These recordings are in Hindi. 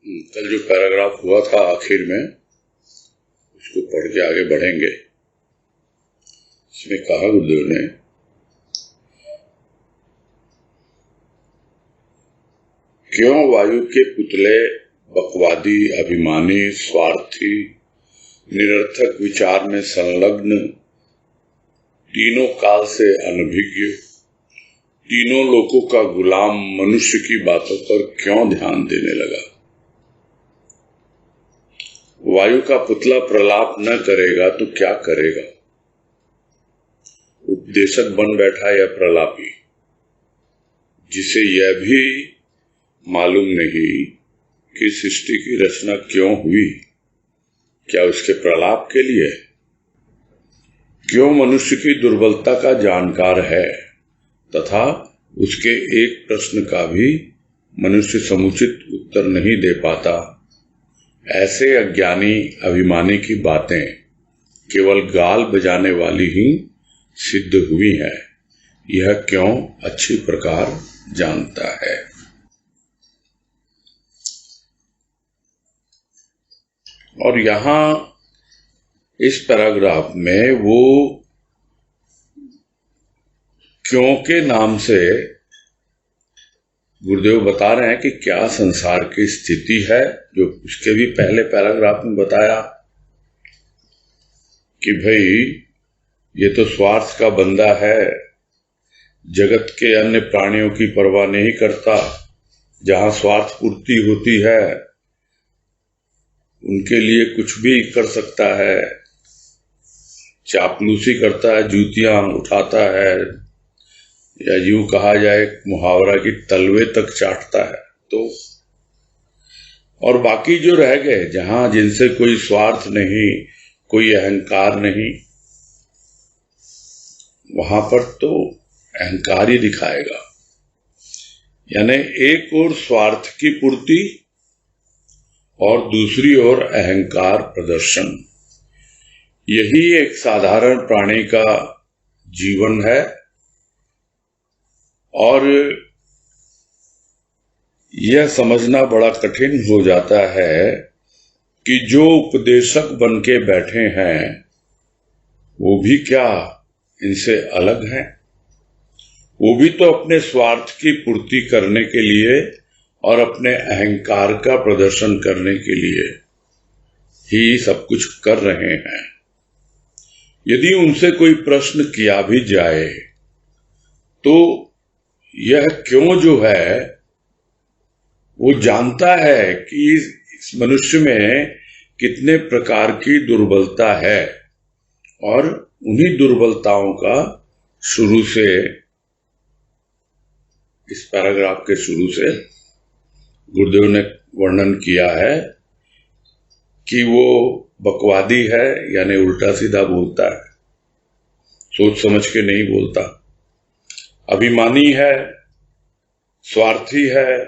कल जो पैराग्राफ हुआ था आखिर में, उसको पढ़ के आगे बढ़ेंगे। इसमें कहा गुरुदेव ने, क्यों वायु के पुतले बकवादी, अभिमानी, स्वार्थी, निरर्थक विचार में संलग्न, तीनों काल से अनभिज्ञ, तीनों लोकों का गुलाम मनुष्य की बातों पर क्यों ध्यान देने लगा? वायु का पुतला प्रलाप न करेगा तो क्या करेगा? उपदेशक बन बैठा या प्रलापी, जिसे यह भी मालूम नहीं कि सृष्टि की रचना क्यों हुई। क्या उसके प्रलाप के लिए? क्यों मनुष्य की दुर्बलता का जानकार है तथा उसके एक प्रश्न का भी मनुष्य समुचित उत्तर नहीं दे पाता। ऐसे अज्ञानी अभिमानी की बातें केवल गाल बजाने वाली ही सिद्ध हुई है, यह क्यों अच्छी प्रकार जानता है। और यहां इस पैराग्राफ में वो क्यों के नाम से गुरुदेव बता रहे हैं कि क्या संसार की स्थिति है, जो उसके भी पहले पैराग्राफ में बताया कि भाई ये तो स्वार्थ का बंदा है, जगत के अन्य प्राणियों की परवाह नहीं करता, जहां स्वार्थ पूर्ति होती है उनके लिए कुछ भी कर सकता है, चापलूसी करता है, जूतियां उठाता है, या यूं कहा जाए मुहावरा की तलवे तक चाटता है। तो और बाकी जो रह गए, जहां जिनसे कोई स्वार्थ नहीं, कोई अहंकार नहीं, वहां पर तो अहंकार ही दिखाएगा। यानी एक ओर स्वार्थ की पूर्ति और दूसरी ओर अहंकार प्रदर्शन, यही एक साधारण प्राणी का जीवन है। और यह समझना बड़ा कठिन हो जाता है कि जो उपदेशक बन के बैठे हैं वो भी क्या इनसे अलग हैं? वो भी तो अपने स्वार्थ की पूर्ति करने के लिए और अपने अहंकार का प्रदर्शन करने के लिए ही सब कुछ कर रहे हैं। यदि उनसे कोई प्रश्न किया भी जाए तो यह क्यों जो है वो जानता है कि इस मनुष्य में कितने प्रकार की दुर्बलता है, और उन्हीं दुर्बलताओं का शुरू से, इस पैराग्राफ के शुरू से गुरुदेव ने वर्णन किया है कि वो बकवादी है, यानी उल्टा सीधा बोलता है, सोच समझ के नहीं बोलता, अभिमानी है, स्वार्थी है,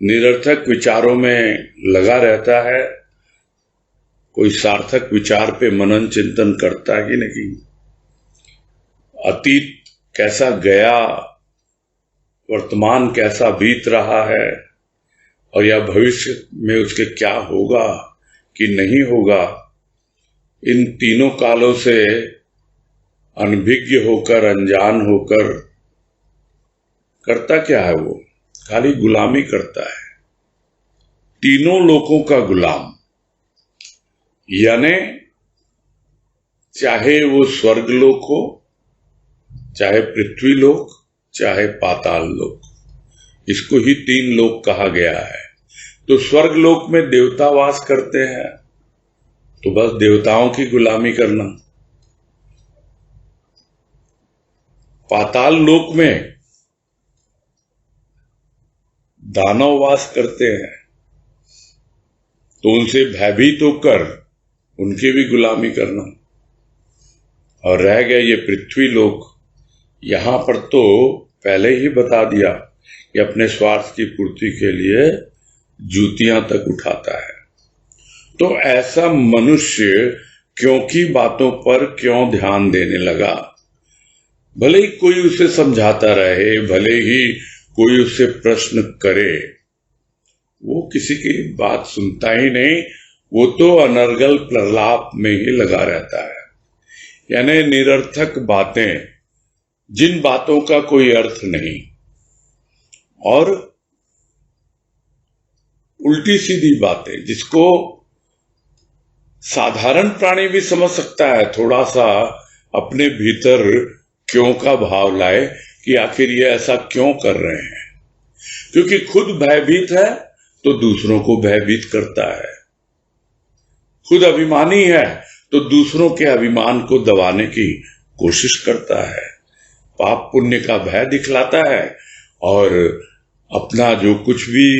निरर्थक विचारों में लगा रहता है, कोई सार्थक विचार पे मनन चिंतन करता है कि नहीं, अतीत कैसा गया, वर्तमान कैसा बीत रहा है, और या भविष्य में उसके क्या होगा कि नहीं होगा, इन तीनों कालों से अनभिज्ञ होकर, अनजान होकर करता क्या है? वो खाली गुलामी करता है, तीनों लोकों का गुलाम। यानी चाहे वो स्वर्ग लोक हो, चाहे पृथ्वी लोक, चाहे पाताल लोक, इसको ही तीन लोक कहा गया है। तो स्वर्ग लोक में देवता वास करते हैं, तो बस देवताओं की गुलामी करना। पाताल लोक में दानव वास करते हैं, तो उनसे भयभीत होकर उनकी भी गुलामी करना। और रह गया ये पृथ्वी लोक, यहां पर तो पहले ही बता दिया कि अपने स्वार्थ की पूर्ति के लिए जूतियां तक उठाता है। तो ऐसा मनुष्य क्योंकि बातों पर क्यों ध्यान देने लगा? भले ही कोई उसे समझाता रहे, भले ही कोई उससे प्रश्न करे, वो किसी की बात सुनता ही नहीं, वो तो अनर्गल प्रलाप में ही लगा रहता है। यानी निरर्थक बातें, जिन बातों का कोई अर्थ नहीं, और उल्टी सीधी बातें जिसको साधारण प्राणी भी समझ सकता है, थोड़ा सा अपने भीतर क्यों का भाव लाए कि आखिर ये ऐसा क्यों कर रहे हैं। क्योंकि खुद भयभीत है तो दूसरों को भयभीत करता है, खुद अभिमानी है तो दूसरों के अभिमान को दबाने की कोशिश करता है, पाप पुण्य का भय दिखलाता है और अपना जो कुछ भी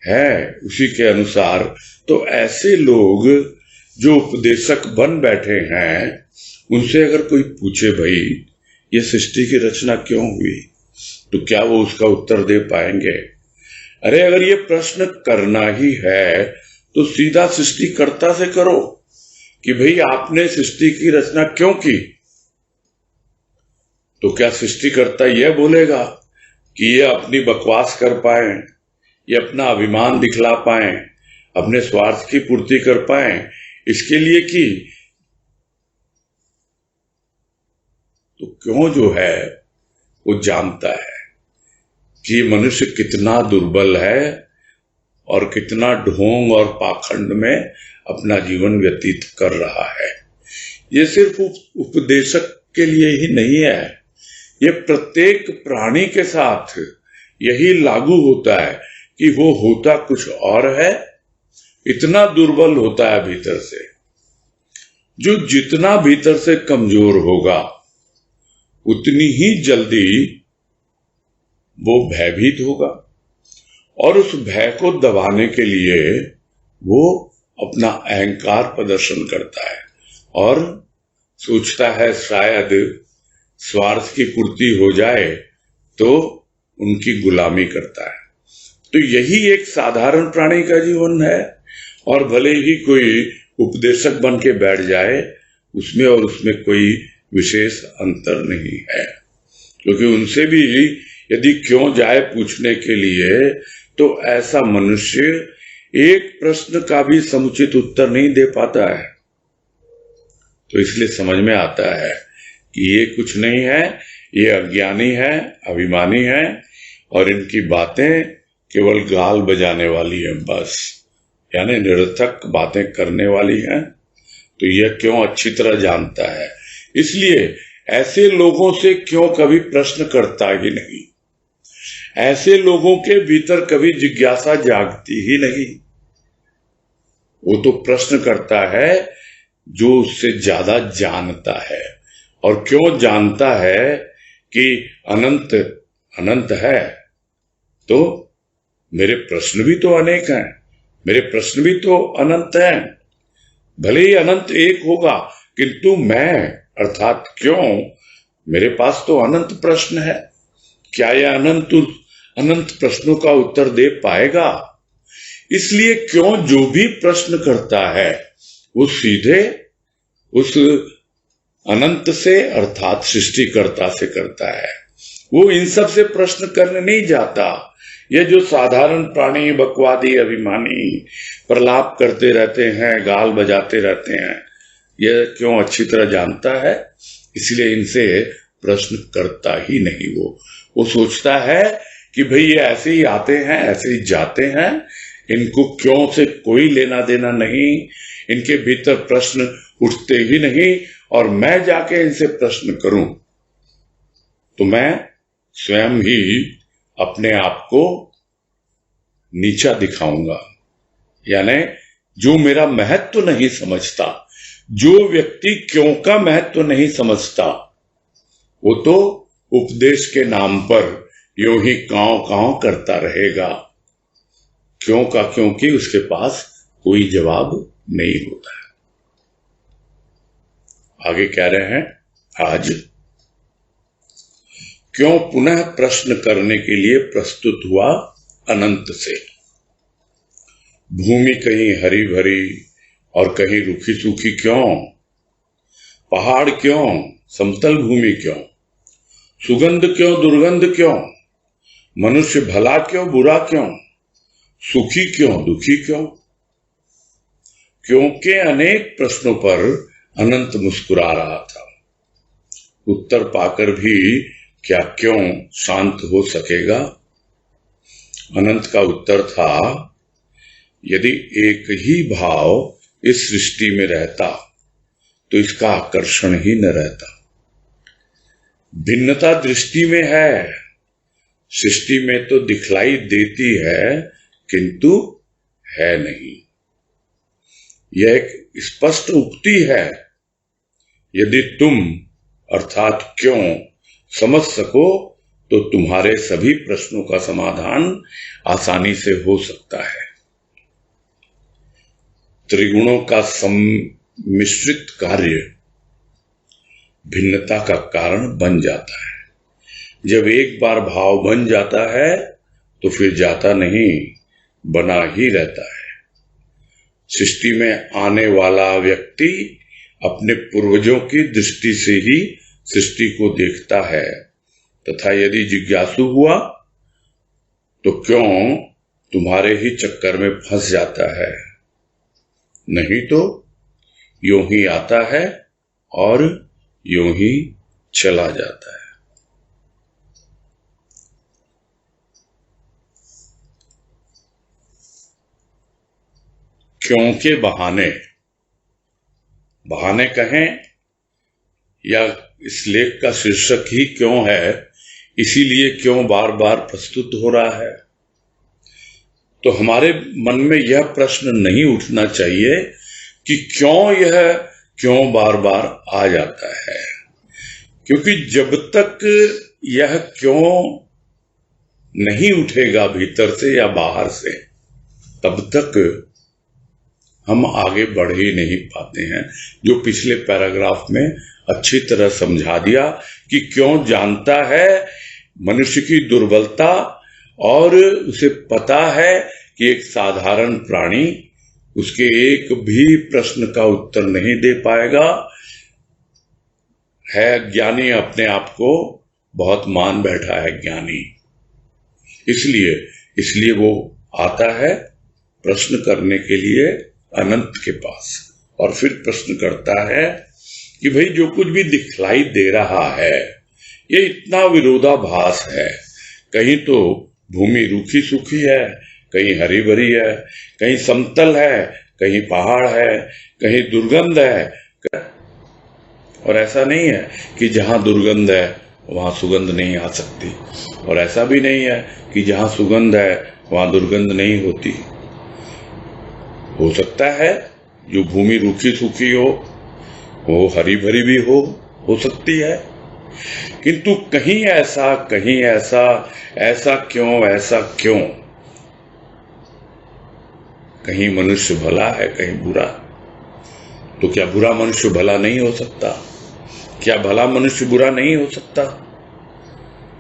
है उसी के अनुसार। तो ऐसे लोग जो उपदेशक बन बैठे हैं, उनसे अगर कोई पूछे भाई ये सृष्टि की रचना क्यों हुई, तो क्या वो उसका उत्तर दे पाएंगे? अरे अगर ये प्रश्न करना ही है तो सीधा सृष्टिकर्ता से करो कि भाई आपने सृष्टि की रचना क्यों की। तो क्या सृष्टिकर्ता यह बोलेगा कि ये अपनी बकवास कर पाए, ये अपना अभिमान दिखला पाए, अपने स्वार्थ की पूर्ति कर पाए, इसके लिए की? तो क्यों जो है वो जानता है कि मनुष्य कितना दुर्बल है और कितना ढोंग और पाखंड में अपना जीवन व्यतीत कर रहा है। ये सिर्फ उपदेशक के लिए ही नहीं है, ये प्रत्येक प्राणी के साथ यही लागू होता है कि वो होता कुछ और है, इतना दुर्बल होता है भीतर से। जो जितना भीतर से कमजोर होगा उतनी ही जल्दी वो भयभीत होगा, और उस भय को दबाने के लिए वो अपना अहंकार प्रदर्शन करता है और सोचता है शायद स्वार्थ की पूर्ति हो जाए तो उनकी गुलामी करता है। तो यही एक साधारण प्राणी का जीवन है, और भले ही कोई उपदेशक बन के बैठ जाए उसमें और उसमें कोई विशेष अंतर नहीं है। क्योंकि उनसे भी यदि क्यों जाए पूछने के लिए, तो ऐसा मनुष्य एक प्रश्न का भी समुचित उत्तर नहीं दे पाता है। तो इसलिए समझ में आता है कि ये कुछ नहीं है, ये अज्ञानी है, अभिमानी है, और इनकी बातें केवल गाल बजाने वाली है बस, यानी निरर्थक बातें करने वाली हैं। तो यह क्यों अच्छी तरह जानता है, इसलिए ऐसे लोगों से क्यों कभी प्रश्न करता ही नहीं, ऐसे लोगों के भीतर कभी जिज्ञासा जागती ही नहीं। वो तो प्रश्न करता है जो उससे ज्यादा जानता है। और क्यों जानता है कि अनंत अनंत है, तो मेरे प्रश्न भी तो अनेक हैं, मेरे प्रश्न भी तो अनंत हैं। भले ही अनंत एक होगा, किंतु मैं अर्थात क्यों, मेरे पास तो अनंत प्रश्न है। क्या यह अनंत प्रश्नों का उत्तर दे पाएगा? इसलिए क्यों जो भी प्रश्न करता है वो सीधे उस अनंत से अर्थात सृष्टिकर्ता से करता है। वो इन सब से प्रश्न करने नहीं जाता। ये जो साधारण प्राणी, बकवादी, अभिमानी प्रलाप करते रहते हैं, गाल बजाते रहते हैं, ये क्यों अच्छी तरह जानता है, इसलिए इनसे प्रश्न करता ही नहीं। वो सोचता है कि भाई ये ऐसे ही आते हैं, ऐसे ही जाते हैं, इनको क्यों से कोई लेना देना नहीं, इनके भीतर प्रश्न उठते ही नहीं, और मैं जाके इनसे प्रश्न करूं तो मैं स्वयं ही अपने आप को नीचा दिखाऊंगा। यानी जो मेरा महत्व नहीं समझता, जो व्यक्ति क्यों का महत्व नहीं समझता, वो तो उपदेश के नाम पर यूं ही कांव कांव करता रहेगा। क्यों का क्योंकि उसके पास कोई जवाब नहीं होता है। आगे कह रहे हैं, आज क्यों पुनः प्रश्न करने के लिए प्रस्तुत हुआ अनंत से। भूमि कहीं हरी भरी और कहीं रूखी सूखी क्यों, पहाड़ क्यों, समतल भूमि क्यों, सुगंध क्यों, दुर्गंध क्यों, मनुष्य भला क्यों, बुरा क्यों, सुखी क्यों, दुखी क्यों? क्योंकि अनेक प्रश्नों पर अनंत मुस्कुरा रहा था। उत्तर पाकर भी क्या क्यों शांत हो सकेगा? अनंत का उत्तर था, यदि एक ही भाव इस सृष्टि में रहता तो इसका आकर्षण ही न रहता। भिन्नता दृष्टि में है, सृष्टि में तो दिखलाई देती है किंतु है नहीं। यह एक स्पष्ट उक्ति है। यदि तुम अर्थात क्यों समझ सको तो तुम्हारे सभी प्रश्नों का समाधान आसानी से हो सकता है। त्रिगुणों का सम्मिश्रित कार्य भिन्नता का कारण बन जाता है। जब एक बार भाव बन जाता है तो फिर जाता नहीं, बना ही रहता है। सृष्टि में आने वाला व्यक्ति अपने पूर्वजों की दृष्टि से ही सृष्टि को देखता है, तथा यदि जिज्ञासु हुआ तो क्यों तुम्हारे ही चक्कर में फंस जाता है। नहीं तो यूं ही आता है और यूं ही चला जाता है। क्यों के बहाने, बहाने कहें या इस लेख का शीर्षक ही क्यों है, इसीलिए क्यों बार बार प्रस्तुत हो रहा है। तो हमारे मन में यह प्रश्न नहीं उठना चाहिए कि क्यों बार बार आ जाता है, क्योंकि जब तक यह क्यों नहीं उठेगा भीतर से या बाहर से, तब तक हम आगे बढ़ ही नहीं पाते हैं। जो पिछले पैराग्राफ में अच्छी तरह समझा दिया कि क्यों जानता है मनुष्य की दुर्बलता, और उसे पता है कि एक साधारण प्राणी उसके एक भी प्रश्न का उत्तर नहीं दे पाएगा। है ज्ञानी, अपने आप को बहुत मान बैठा है ज्ञानी, इसलिए वो आता है प्रश्न करने के लिए अनंत के पास, और फिर प्रश्न करता है कि भाई जो कुछ भी दिखलाई दे रहा है ये इतना विरोधाभास है। कहीं तो भूमि रूखी सूखी है, कहीं हरी भरी है, कहीं समतल है, कहीं पहाड़ है, कहीं दुर्गंध है। और ऐसा नहीं है कि जहां दुर्गंध है वहां सुगंध नहीं आ सकती, और ऐसा भी नहीं है कि जहां सुगंध है वहां दुर्गंध नहीं होती। हो सकता है जो भूमि रूखी सूखी हो वो हरी भरी भी हो सकती है, किंतु कहीं ऐसा कहीं ऐसा, ऐसा क्यों? कहीं मनुष्य भला है, कहीं बुरा। तो क्या बुरा मनुष्य भला नहीं हो सकता? क्या भला मनुष्य बुरा नहीं हो सकता?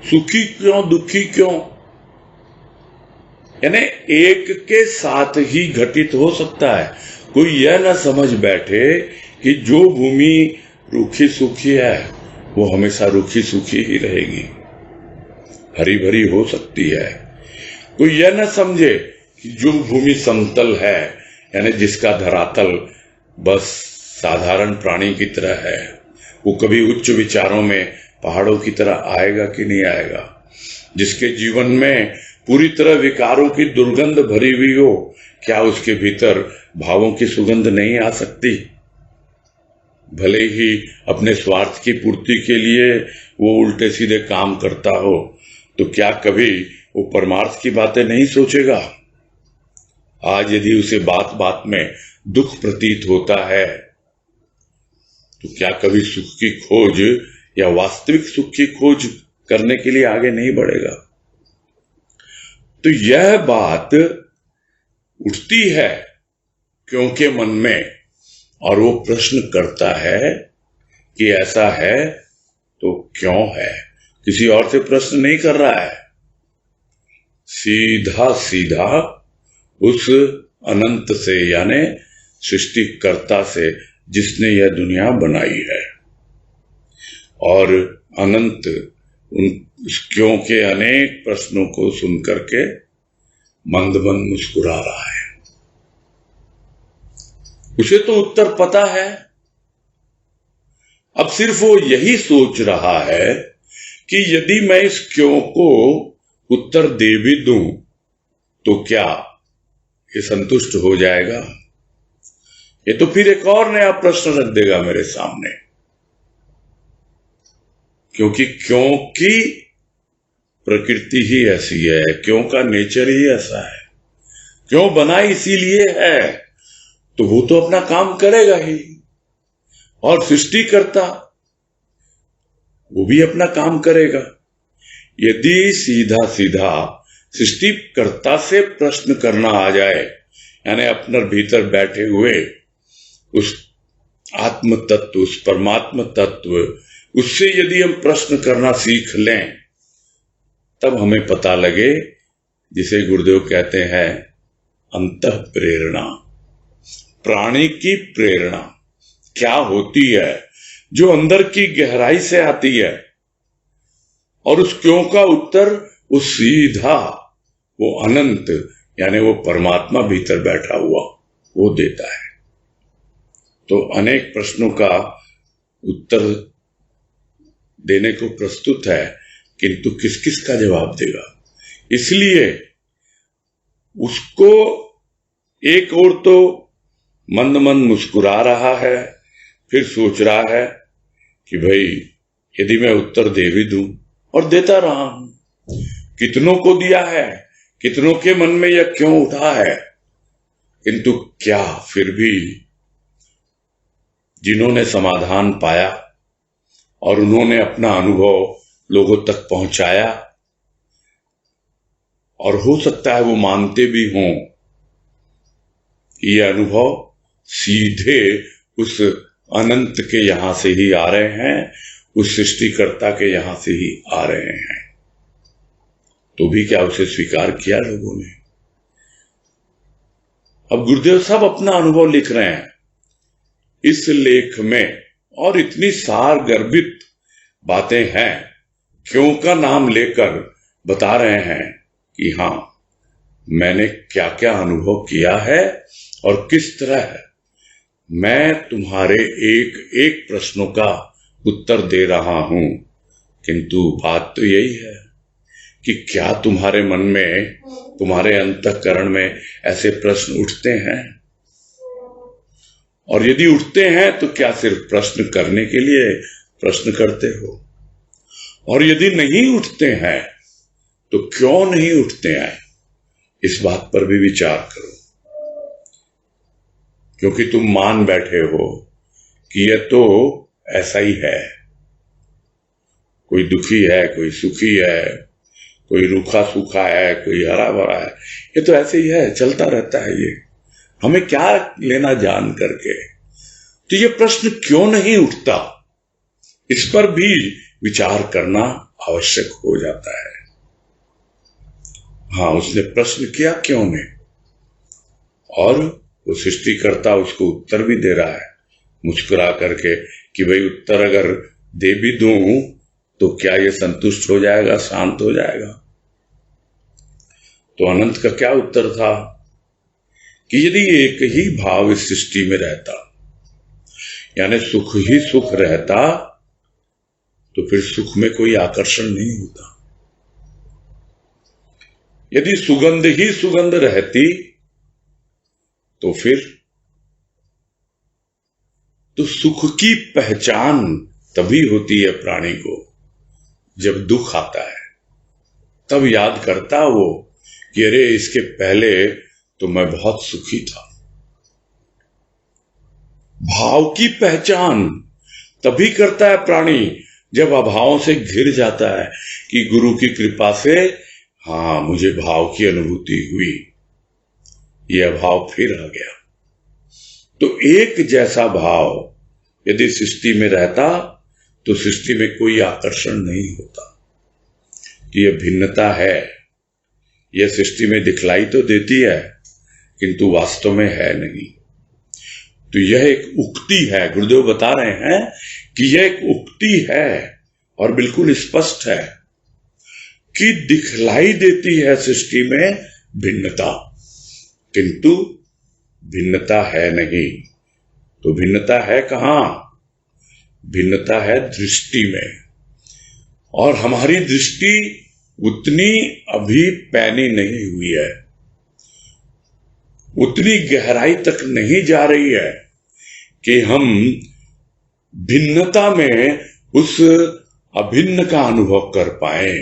सुखी क्यों, दुखी क्यों? यानी एक के साथ ही घटित हो सकता है। कोई यह ना समझ बैठे कि जो भूमि रूखी सूखी है वो हमेशा रूखी सूखी ही रहेगी, हरी भरी हो सकती है। कोई यह ना समझे कि जो भूमि समतल है, यानी जिसका धरातल बस साधारण प्राणी की तरह है, वो कभी उच्च विचारों में पहाड़ों की तरह आएगा कि नहीं आएगा। जिसके जीवन में पूरी तरह विकारों की दुर्गंध भरी हुई हो, क्या उसके भीतर भावों की सुगंध नहीं आ सकती? भले ही अपने स्वार्थ की पूर्ति के लिए वो उल्टे सीधे काम करता हो, तो क्या कभी वो परमार्थ की बातें नहीं सोचेगा? आज यदि उसे बात बात में दुख प्रतीत होता है तो क्या कभी सुख की खोज या वास्तविक सुख की खोज करने के लिए आगे नहीं बढ़ेगा? तो यह बात उठती है क्योंकि मन में, और वो प्रश्न करता है कि ऐसा है तो क्यों है। किसी और से प्रश्न नहीं कर रहा है, सीधा सीधा उस अनंत से, यानी सृष्टिकर्ता से, जिसने यह दुनिया बनाई है। और अनंत उन क्यों के अनेक प्रश्नों को सुन करके मंद मंद मुस्कुरा रहा है। उसे तो उत्तर पता है, अब सिर्फ वो यही सोच रहा है कि यदि मैं इस क्यों को उत्तर दे भी दूं तो क्या ये संतुष्ट हो जाएगा? ये तो फिर एक और नया प्रश्न रख देगा मेरे सामने, क्योंकि क्यों की प्रकृति ही ऐसी है, क्यों का नेचर ही ऐसा है, क्यों बना इसीलिए है, तो वो तो अपना काम करेगा ही, और सृष्टिकर्ता वो भी अपना काम करेगा। यदि सीधा सीधा सृष्टिकर्ता से प्रश्न करना आ जाए, यानी अपने भीतर बैठे हुए उस आत्म तत्व, उस परमात्म तत्व, उससे यदि हम प्रश्न करना सीख लें, तब हमें पता लगे, जिसे गुरुदेव कहते हैं अंतः प्रेरणा, प्राणी की प्रेरणा क्या होती है, जो अंदर की गहराई से आती है, और उस क्यों का उत्तर वो सीधा वो अनंत यानी वो परमात्मा भीतर बैठा हुआ वो देता है। तो अनेक प्रश्नों का उत्तर देने को प्रस्तुत है, किंतु किस किस का जवाब देगा? इसलिए उसको एक और तो मंद मंद मुस्कुरा रहा है, फिर सोच रहा है कि भाई यदि मैं उत्तर दे भी दूं, और देता रहा हूं, कितनों को दिया है, कितनों के मन में यह क्यों उठा है, किंतु क्या फिर भी जिन्होंने समाधान पाया और उन्होंने अपना अनुभव लोगों तक पहुंचाया, और हो सकता है वो मानते भी हों ये अनुभव सीधे उस अनंत के यहां से ही आ रहे हैं, उस सृष्टिकर्ता के यहां से ही आ रहे हैं, तो भी क्या उसे स्वीकार किया लोगों ने? अब गुरुदेव सब अपना अनुभव लिख रहे हैं इस लेख में, और इतनी सार गर्भित बातें हैं, क्यों का नाम लेकर बता रहे हैं कि हां मैंने क्या क्या अनुभव किया है और किस तरह मैं तुम्हारे एक एक प्रश्नों का उत्तर दे रहा हूं। किंतु बात तो यही है कि क्या तुम्हारे मन में, तुम्हारे अंतःकरण में ऐसे प्रश्न उठते हैं? और यदि उठते हैं तो क्या सिर्फ प्रश्न करने के लिए प्रश्न करते हो? और यदि नहीं उठते हैं तो क्यों नहीं उठते हैं? इस बात पर भी विचार करो, क्योंकि तुम मान बैठे हो कि यह तो ऐसा ही है, कोई दुखी है, कोई सुखी है, कोई रूखा सूखा है, कोई हरा भरा है, ये तो ऐसे ही है, चलता रहता है, ये हमें क्या लेना जान करके। तो ये प्रश्न क्यों नहीं उठता, इस पर भी विचार करना आवश्यक हो जाता है। हाँ, उसने प्रश्न किया क्यों ने, और वो सृष्टिकर्ता उसको उत्तर भी दे रहा है मुस्कुरा करके कि भाई उत्तर अगर दे भी दूं तो क्या ये संतुष्ट हो जाएगा, शांत हो जाएगा? तो अनंत का क्या उत्तर था कि यदि एक ही भाव इस सृष्टि में रहता, यानी सुख ही सुख रहता, तो फिर सुख में कोई आकर्षण नहीं होता। यदि सुगंध ही सुगंध रहती तो फिर तो सुख की पहचान तभी होती है प्राणी को जब दुख आता है, तब याद करता वो कि अरे इसके पहले तो मैं बहुत सुखी था। भाव की पहचान तभी करता है प्राणी जब अभावों से घिर जाता है कि गुरु की कृपा से हाँ मुझे भाव की अनुभूति हुई, यह भाव फिर आ गया। तो एक जैसा भाव यदि सृष्टि में रहता तो सृष्टि में कोई आकर्षण नहीं होता। यह भिन्नता है, यह सृष्टि में दिखलाई तो देती है किंतु वास्तव में है नहीं। तो यह एक उक्ति है, गुरुदेव बता रहे हैं कि यह एक उक्ति है और बिल्कुल स्पष्ट है कि दिखलाई देती है सृष्टि में भिन्नता, किंतु भिन्नता है नहीं। तो भिन्नता है कहां? भिन्नता है दृष्टि में, और हमारी दृष्टि उतनी अभी पैनी नहीं हुई है, उतनी गहराई तक नहीं जा रही है कि हम भिन्नता में उस अभिन्न का अनुभव कर पाए।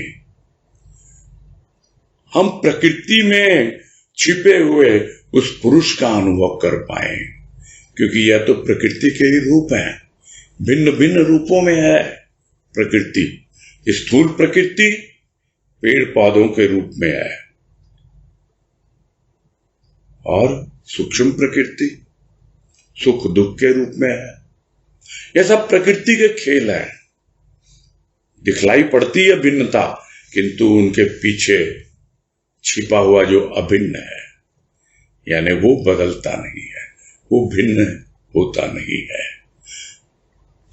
हम प्रकृति में छिपे हुए उस पुरुष का अनुभव कर पाए, क्योंकि यह तो प्रकृति के ही रूप हैं, भिन्न भिन्न रूपों में है प्रकृति। स्थूल प्रकृति पेड़ पौधों के रूप में है, और सूक्ष्म प्रकृति सुख दुख के रूप में है। यह सब प्रकृति के खेल हैं। दिखलाई पड़ती है भिन्नता, किंतु उनके पीछे छिपा हुआ जो अभिन्न है, यानी वो बदलता नहीं है, वो भिन्न होता नहीं है।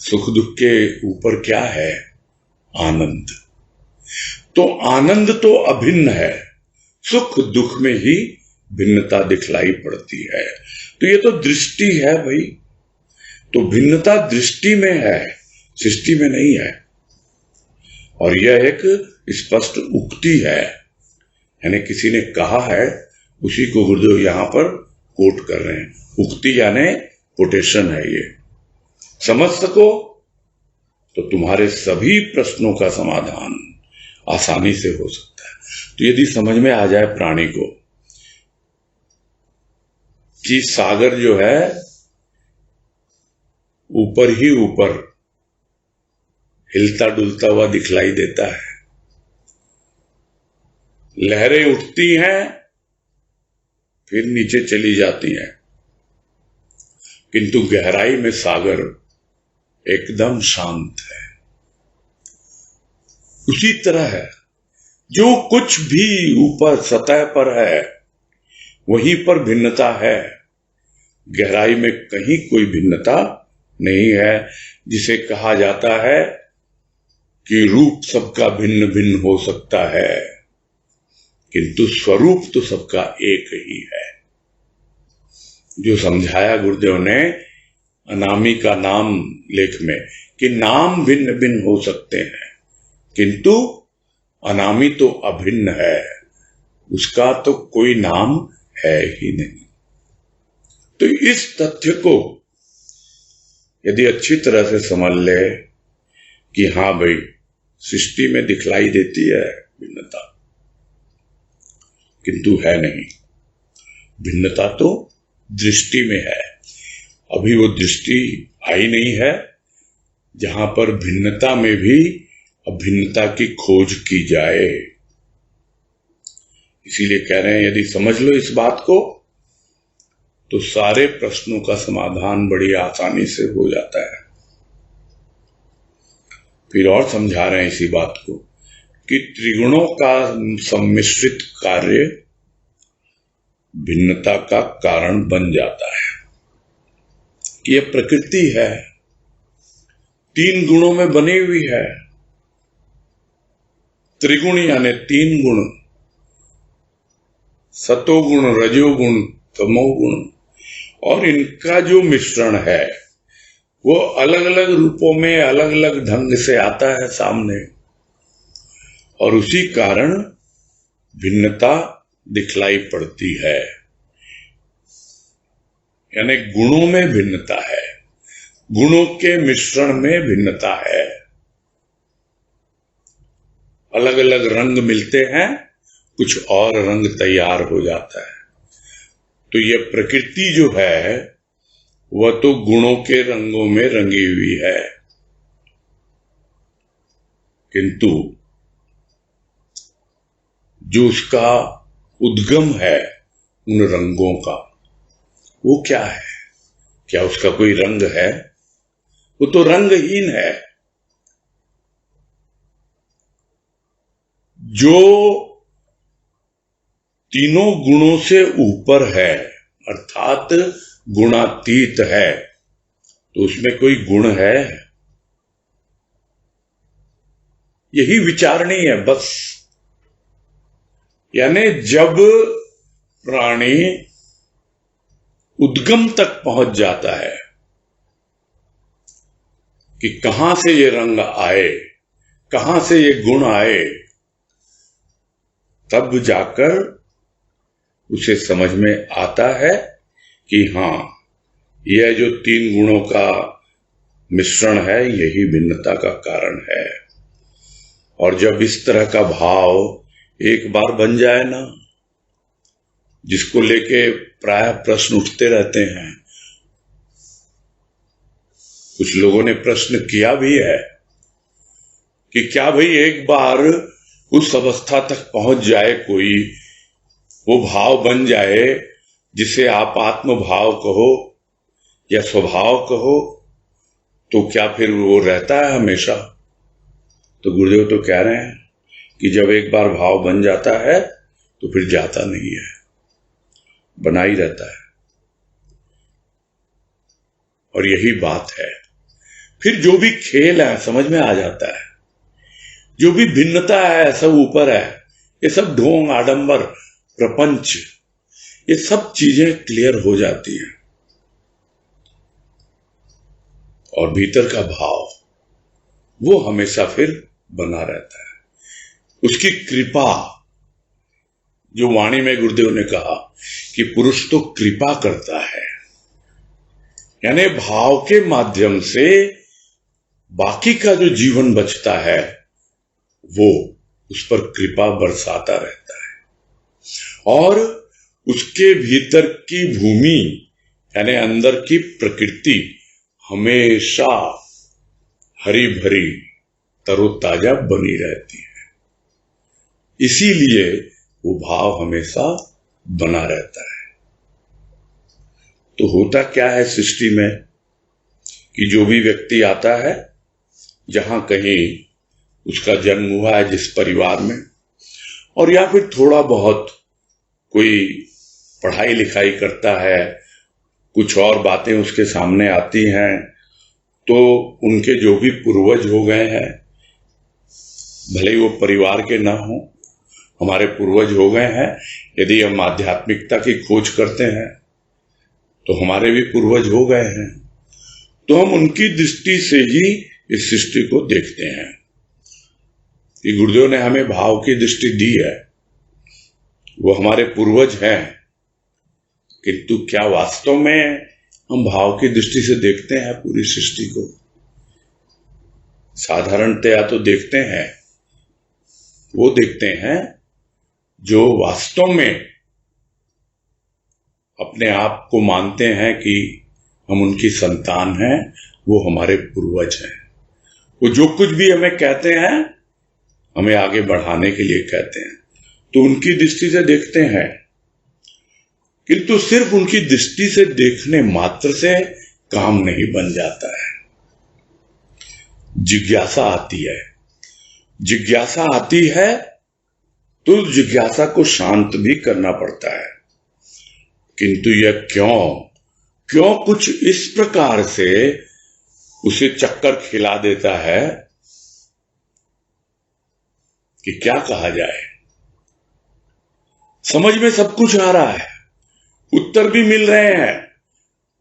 सुख दुख के ऊपर क्या है? आनंद। तो आनंद तो अभिन्न है, सुख दुख में ही भिन्नता दिखलाई पड़ती है। तो ये तो दृष्टि है भाई। तो भिन्नता दृष्टि में है, सृष्टि में नहीं है। और यह एक स्पष्ट उक्ति है, यानी किसी ने कहा है, उसी को गुरुदेव यहां पर कोट कर रहे हैं। उक्ति यानी कोटेशन है। ये समझ सको तो तुम्हारे सभी प्रश्नों का समाधान आसानी से हो सकता है। तो यदि समझ में आ जाए प्राणी को कि सागर जो है ऊपर ही ऊपर हिलता डुलता हुआ दिखलाई देता है, लहरें उठती हैं फिर नीचे चली जाती हैं, किंतु गहराई में सागर एकदम शांत है। उसी तरह है, जो कुछ भी ऊपर सतह पर है वहीं पर भिन्नता है, गहराई में कहीं कोई भिन्नता नहीं है। जिसे कहा जाता है कि रूप सबका भिन्न भिन्न हो सकता है, किंतु स्वरूप तो सबका एक ही है। जो समझाया गुरुदेव ने अनामी का नाम लेख में कि नाम भिन्न भिन्न हो सकते हैं, किंतु अनामी तो अभिन्न है, उसका तो कोई नाम है ही नहीं। तो इस तथ्य को यदि अच्छी तरह से समझ ले कि हां भाई, सृष्टि में दिखलाई देती है भिन्नता, किंतु है नहीं। भिन्नता तो दृष्टि में है। अभी वो दृष्टि आई नहीं है जहां पर भिन्नता में भी अभिन्नता की खोज की जाए। इसीलिए कह रहे हैं, यदि समझ लो इस बात को तो सारे प्रश्नों का समाधान बड़ी आसानी से हो जाता है। फिर और समझा रहे हैं इसी बात को कि त्रिगुणों का सम्मिश्रित कार्य भिन्नता का कारण बन जाता है। यह प्रकृति है, 3 गुणों में बनी हुई है। त्रिगुण यानी 3 गुण, सतोगुण, रजोगुण, तमोगुण, और इनका जो मिश्रण है वो अलग अलग रूपों में अलग अलग ढंग से आता है सामने, और उसी कारण भिन्नता दिखलाई पड़ती है। यानी गुणों में भिन्नता है, गुणों के मिश्रण में भिन्नता है। अलग अलग रंग मिलते हैं, कुछ और रंग तैयार हो जाता है। तो यह प्रकृति जो है वह तो गुणों के रंगों में रंगी हुई है, किंतु जो उसका उद्गम है उन रंगों का, वो क्या है? क्या उसका कोई रंग है? वो तो रंगहीन है। जो तीनों गुणों से ऊपर है, अर्थात गुणातीत है, तो उसमें कोई गुण है? यही विचारणी है बस। यानी जब प्राणी उद्गम तक पहुंच जाता है कि कहां से ये रंग आए, कहां से ये गुण आए, तब जाकर उसे समझ में आता है कि हां, यह जो 3 गुणों का मिश्रण है यही भिन्नता का कारण है। और जब इस तरह का भाव एक बार बन जाए ना, जिसको लेके प्राय प्रश्न उठते रहते हैं, कुछ लोगों ने प्रश्न किया भी है कि क्या भाई एक बार उस अवस्था तक पहुंच जाए कोई, वो भाव बन जाए जिसे आप आत्म भाव कहो या स्वभाव कहो, तो क्या फिर वो रहता है हमेशा? तो गुरुदेव तो कह रहे हैं कि जब एक बार भाव बन जाता है तो फिर जाता नहीं है, बना ही रहता है। और यही बात है, फिर जो भी खेल है समझ में आ जाता है, जो भी भिन्नता है सब ऊपर है, ये सब ढोंग आडंबर प्रपंच, ये सब चीजें क्लियर हो जाती हैं। और भीतर का भाव वो हमेशा फिर बना रहता है। उसकी कृपा, जो वाणी में गुरुदेव ने कहा कि पुरुष तो कृपा करता है, यानी भाव के माध्यम से बाकी का जो जीवन बचता है वो उस पर कृपा बरसाता रहता है। और उसके भीतर की भूमि यानी अंदर की प्रकृति हमेशा हरी भरी तरोताजा बनी रहती है। इसीलिए वो भाव हमेशा बना रहता है। तो होता क्या है सृष्टि में कि जो भी व्यक्ति आता है, जहां कहीं उसका जन्म हुआ है जिस परिवार में, और या फिर थोड़ा बहुत कोई पढ़ाई लिखाई करता है, कुछ और बातें उसके सामने आती हैं, तो उनके जो भी पूर्वज हो गए हैं, भले ही वो परिवार के ना हो, हमारे पूर्वज हो गए हैं। यदि हम आध्यात्मिकता की खोज करते हैं तो हमारे भी पूर्वज हो गए हैं, तो हम उनकी दृष्टि से ही इस सृष्टि को देखते हैं। कि गुरुदेव ने हमें भाव की दृष्टि दी है, वो हमारे पूर्वज हैं, किंतु क्या वास्तव में हम भाव की दृष्टि से देखते हैं पूरी सृष्टि को? साधारणतया तो देखते हैं, वो देखते हैं जो वास्तव में अपने आप को मानते हैं कि हम उनकी संतान हैं, वो हमारे पूर्वज हैं। वो जो कुछ भी हमें कहते हैं, हमें आगे बढ़ाने के लिए कहते हैं, तो उनकी दृष्टि से देखते हैं। किंतु सिर्फ उनकी दृष्टि से देखने मात्र से काम नहीं बन जाता है। जिज्ञासा आती है, जिज्ञासा आती है तो जिज्ञासा को शांत भी करना पड़ता है। किंतु यह क्यों कुछ इस प्रकार से उसे चक्कर खिला देता है कि क्या कहा जाए। समझ में सब कुछ आ रहा है, उत्तर भी मिल रहे हैं,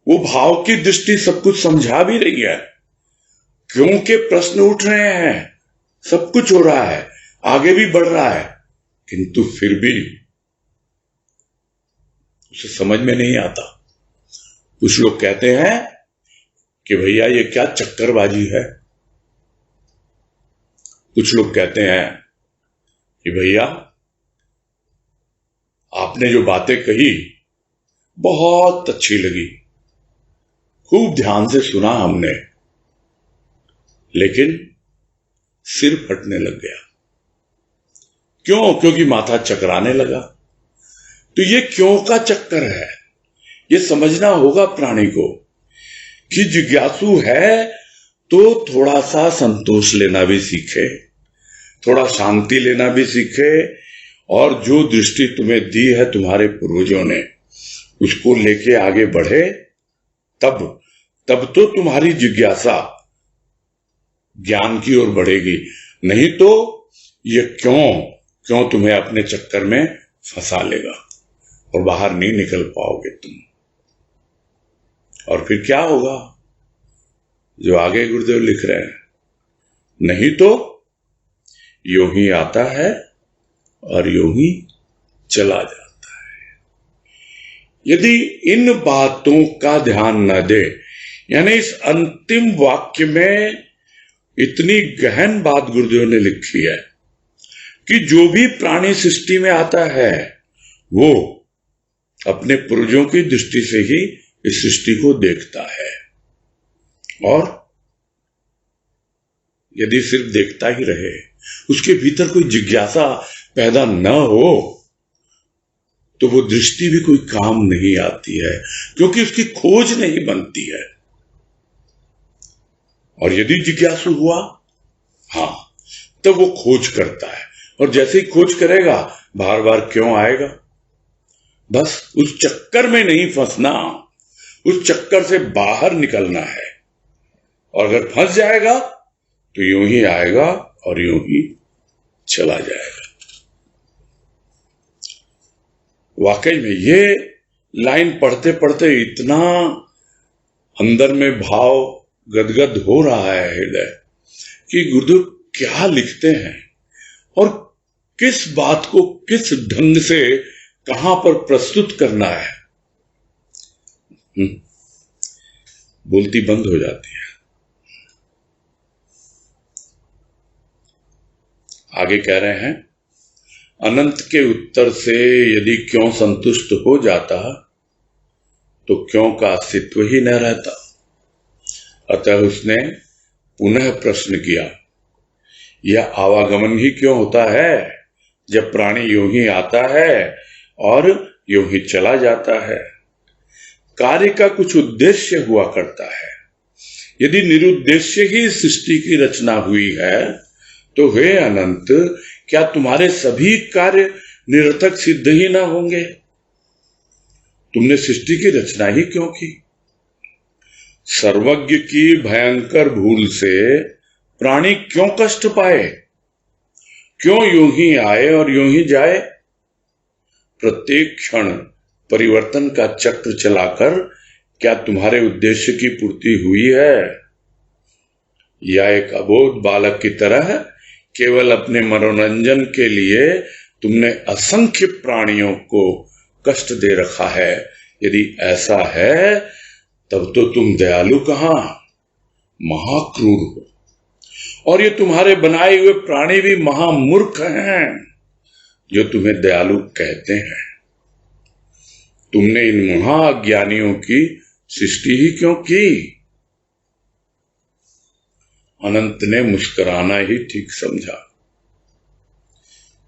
वो भाव की दृष्टि सब कुछ समझा भी रही है, क्योंकि प्रश्न उठ रहे हैं, सब कुछ हो रहा है, आगे भी बढ़ रहा है, किंतु फिर भी उसे समझ में नहीं आता। कुछ लोग कहते हैं कि भैया ये क्या चक्करबाजी है। कुछ लोग कहते हैं कि भैया आपने जो बातें कही बहुत अच्छी लगी, खूब ध्यान से सुना हमने, लेकिन सिर फटने लग गया। क्यों? क्योंकि माथा चकराने लगा। तो ये क्यों का चक्कर है, ये समझना होगा प्राणी को कि जिज्ञासु है तो थोड़ा सा संतोष लेना भी सीखे, थोड़ा शांति लेना भी सीखे, और जो दृष्टि तुम्हें दी है तुम्हारे पूर्वजों ने, उसको लेके आगे बढ़े, तब तो तुम्हारी जिज्ञासा ज्ञान की ओर बढ़ेगी। नहीं तो ये क्यों तुम्हें अपने चक्कर में फंसा लेगा। और बाहर नहीं निकल पाओगे तुम। और फिर क्या होगा, जो आगे गुरुदेव लिख रहे हैं, नहीं तो यूं ही आता है और यूं ही चला जाता है। यदि इन बातों का ध्यान न दे, यानी इस अंतिम वाक्य में इतनी गहन बात गुरुदेव ने लिखी है कि जो भी प्राणी सृष्टि में आता है वो अपने पूर्वजों की दृष्टि से ही इस सृष्टि को देखता है। और यदि सिर्फ देखता ही रहे, उसके भीतर कोई जिज्ञासा पैदा न हो, तो वो दृष्टि भी कोई काम नहीं आती है, क्योंकि उसकी खोज नहीं बनती है। और यदि जिज्ञासु हुआ, हाँ, तब वो खोज करता है, और जैसे ही खोज करेगा बार बार क्यों आएगा। बस उस चक्कर में नहीं फंसना, उस चक्कर से बाहर निकलना है। और अगर फंस जाएगा तो यूं ही आएगा और यूं ही चला जाएगा। वाकई में ये लाइन पढ़ते पढ़ते इतना अंदर में भाव गदगद हो रहा है हृदय कि गुरुदेव क्या लिखते हैं और किस बात को किस ढंग से कहां पर प्रस्तुत करना है। बोलती बंद हो जाती है। आगे कह रहे हैं, अनंत के उत्तर से यदि क्यों संतुष्ट हो जाता तो क्यों का अस्तित्व ही न रहता। अतः उसने पुनः प्रश्न किया, यह आवागमन ही क्यों होता है जब प्राणी यूं ही आता है और यूं ही चला जाता है। कार्य का कुछ उद्देश्य हुआ करता है। यदि निरुद्देश्य ही सृष्टि की रचना हुई है तो हे अनंत, क्या तुम्हारे सभी कार्य निरर्थक सिद्ध ही न होंगे। तुमने सृष्टि की रचना ही क्यों की। सर्वज्ञ की भयंकर भूल से प्राणी क्यों कष्ट पाए, क्यों यूं ही आए और यूं ही जाए। प्रत्येक क्षण परिवर्तन का चक्र चलाकर क्या तुम्हारे उद्देश्य की पूर्ति हुई है, या एक अबोध बालक की तरह केवल अपने मनोरंजन के लिए तुमने असंख्य प्राणियों को कष्ट दे रखा है। यदि ऐसा है तब तो तुम दयालु कहां, महाक्रूर हो। और ये तुम्हारे बनाए हुए प्राणी भी महामूर्ख हैं जो तुम्हें दयालु कहते हैं। तुमने इन महाज्ञानियों की सृष्टि ही क्यों की। अनंत ने मुस्कुराना ही ठीक समझा,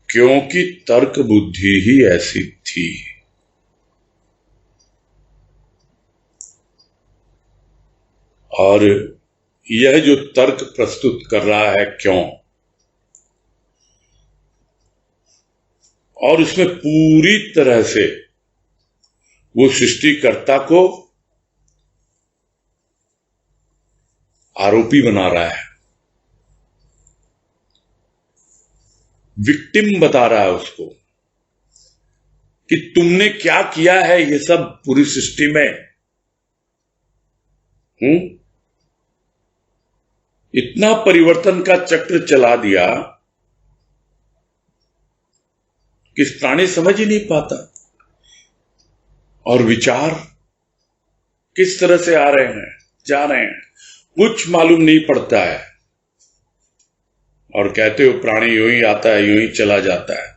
क्योंकि तर्क बुद्धि ही ऐसी थी। और यह जो तर्क प्रस्तुत कर रहा है क्यों, और इसमें पूरी तरह से वो सृष्टिकर्ता को आरोपी बना रहा है, विक्टिम बता रहा है उसको कि तुमने क्या किया है ये सब पूरी सृष्टि में। इतना परिवर्तन का चक्र चला दिया कि प्राणी समझ ही नहीं पाता, और विचार किस तरह से आ रहे हैं जा रहे हैं कुछ मालूम नहीं पड़ता है। और कहते हो प्राणी यूं ही आता है यूं ही चला जाता है,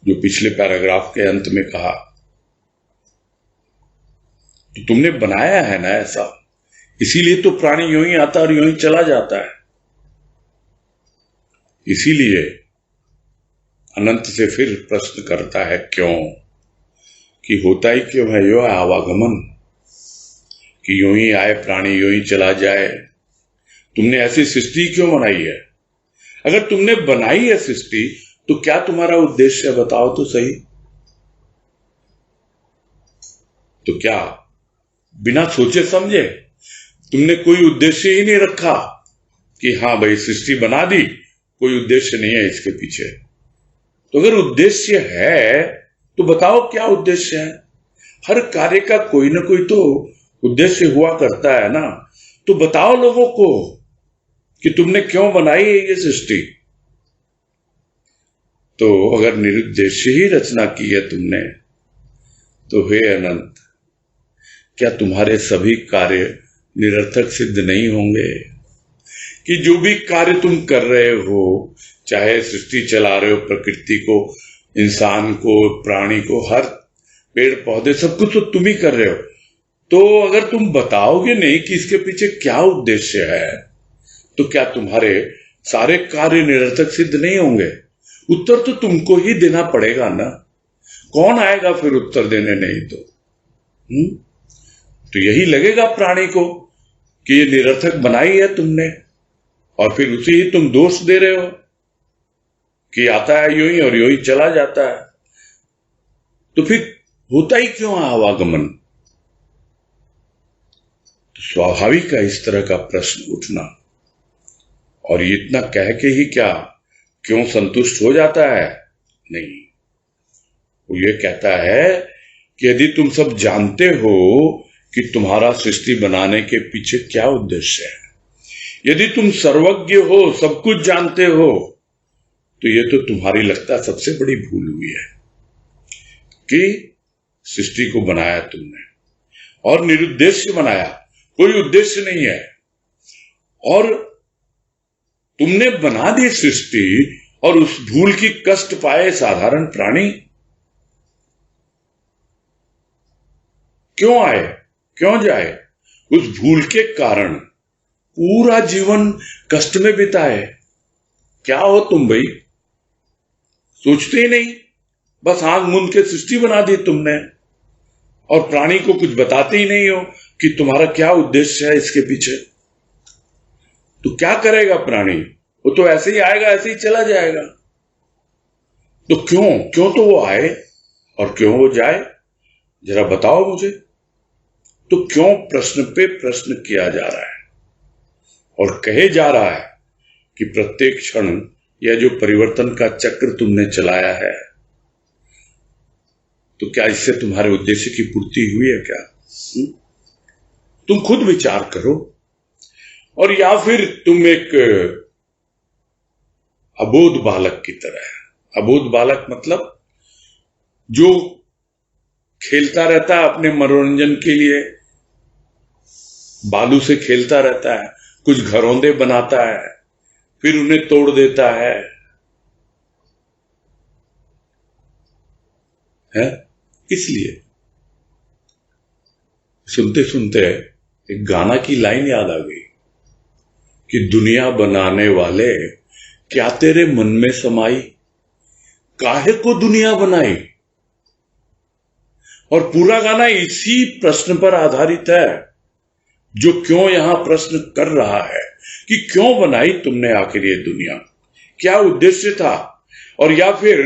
जो पिछले पैराग्राफ के अंत में कहा। तो तुमने बनाया है ना ऐसा, इसीलिए तो प्राणी यूं ही आता और यूं ही चला जाता है। इसीलिए अनंत से फिर प्रश्न करता है क्यों, कि होता ही क्यों है यो आवागमन, कि यूं ही आए प्राणी यूं ही चला जाए। तुमने ऐसी सृष्टि क्यों बनाई है। अगर तुमने बनाई है सृष्टि तो क्या तुम्हारा उद्देश्य बताओ तो सही। तो क्या बिना सोचे समझे तुमने कोई उद्देश्य ही नहीं रखा कि हाँ भाई सृष्टि बना दी, कोई उद्देश्य नहीं है इसके पीछे। तो अगर उद्देश्य है तो बताओ क्या उद्देश्य है। हर कार्य का कोई ना कोई तो उद्देश्य हुआ करता है ना। तो बताओ लोगों को कि तुमने क्यों बनाई है ये सृष्टि। तो अगर निरुद्देश्य ही रचना की है तुमने, तो हे अनंत, क्या तुम्हारे सभी कार्य निरर्थक सिद्ध नहीं होंगे? कि जो भी कार्य तुम कर रहे हो, चाहे सृष्टि चला रहे हो, प्रकृति को, इंसान को, प्राणी को, हर पेड़ पौधे, सब कुछ तो तुम ही कर रहे हो। तो अगर तुम बताओगे नहीं कि इसके पीछे क्या उद्देश्य है, तो क्या तुम्हारे सारे कार्य निरर्थक सिद्ध नहीं होंगे? उत्तर तो तुमको ही देना पड़ेगा ना। कौन आएगा फिर उत्तर देने? नहीं तो तो यही लगेगा प्राणी को कि ये निरर्थक बनाई है तुमने, और फिर उसे ही तुम दोष दे रहे हो कि आता है यूं ही और यूं ही चला जाता है। तो फिर होता ही क्यों आवागमन? तो स्वाभाविक है इस तरह का प्रश्न उठना। और ये इतना कह के ही क्या क्यों संतुष्ट हो जाता है? नहीं, वो ये कहता है कि यदि तुम सब जानते हो कि तुम्हारा सृष्टि बनाने के पीछे क्या उद्देश्य है, यदि तुम सर्वज्ञ हो, सब कुछ जानते हो, तो ये तो तुम्हारी लगता है सबसे बड़ी भूल हुई है कि सृष्टि को बनाया तुमने और निरुद्देश्य बनाया, कोई उद्देश्य नहीं है। और तुमने बना दी सृष्टि और उस भूल की कष्ट पाए साधारण प्राणी। क्यों आए, क्यों जाए? उस भूल के कारण पूरा जीवन कष्ट में बिताए। क्या हो तुम भाई? सोचते ही नहीं, बस आंख मूंद के सृष्टि बना दी तुमने, और प्राणी को कुछ बताते ही नहीं हो कि तुम्हारा क्या उद्देश्य है इसके पीछे। तो क्या करेगा प्राणी? वो तो ऐसे ही आएगा, ऐसे ही चला जाएगा। तो क्यों तो वो आए और क्यों वो जाए, जरा बताओ मुझे। तो क्यों प्रश्न पे प्रश्न किया जा रहा है और कहे जा रहा है कि प्रत्येक क्षण यह जो परिवर्तन का चक्र तुमने चलाया है, तो क्या इससे तुम्हारे उद्देश्य की पूर्ति हुई है क्या? तुम खुद विचार करो। और या फिर तुम एक अबोध बालक की तरह है। अबोध बालक मतलब जो खेलता रहता है अपने मनोरंजन के लिए, बालू से खेलता रहता है, कुछ घरौंदे बनाता है, फिर उन्हें तोड़ देता है? इसलिए सुनते सुनते एक गाना की लाइन याद आ गई कि दुनिया बनाने वाले क्या तेरे मन में समाई, काहे को दुनिया बनाई। और पूरा गाना इसी प्रश्न पर आधारित है, जो क्यों यहां प्रश्न कर रहा है कि क्यों बनाई तुमने आखिर ये दुनिया, क्या उद्देश्य था। और या फिर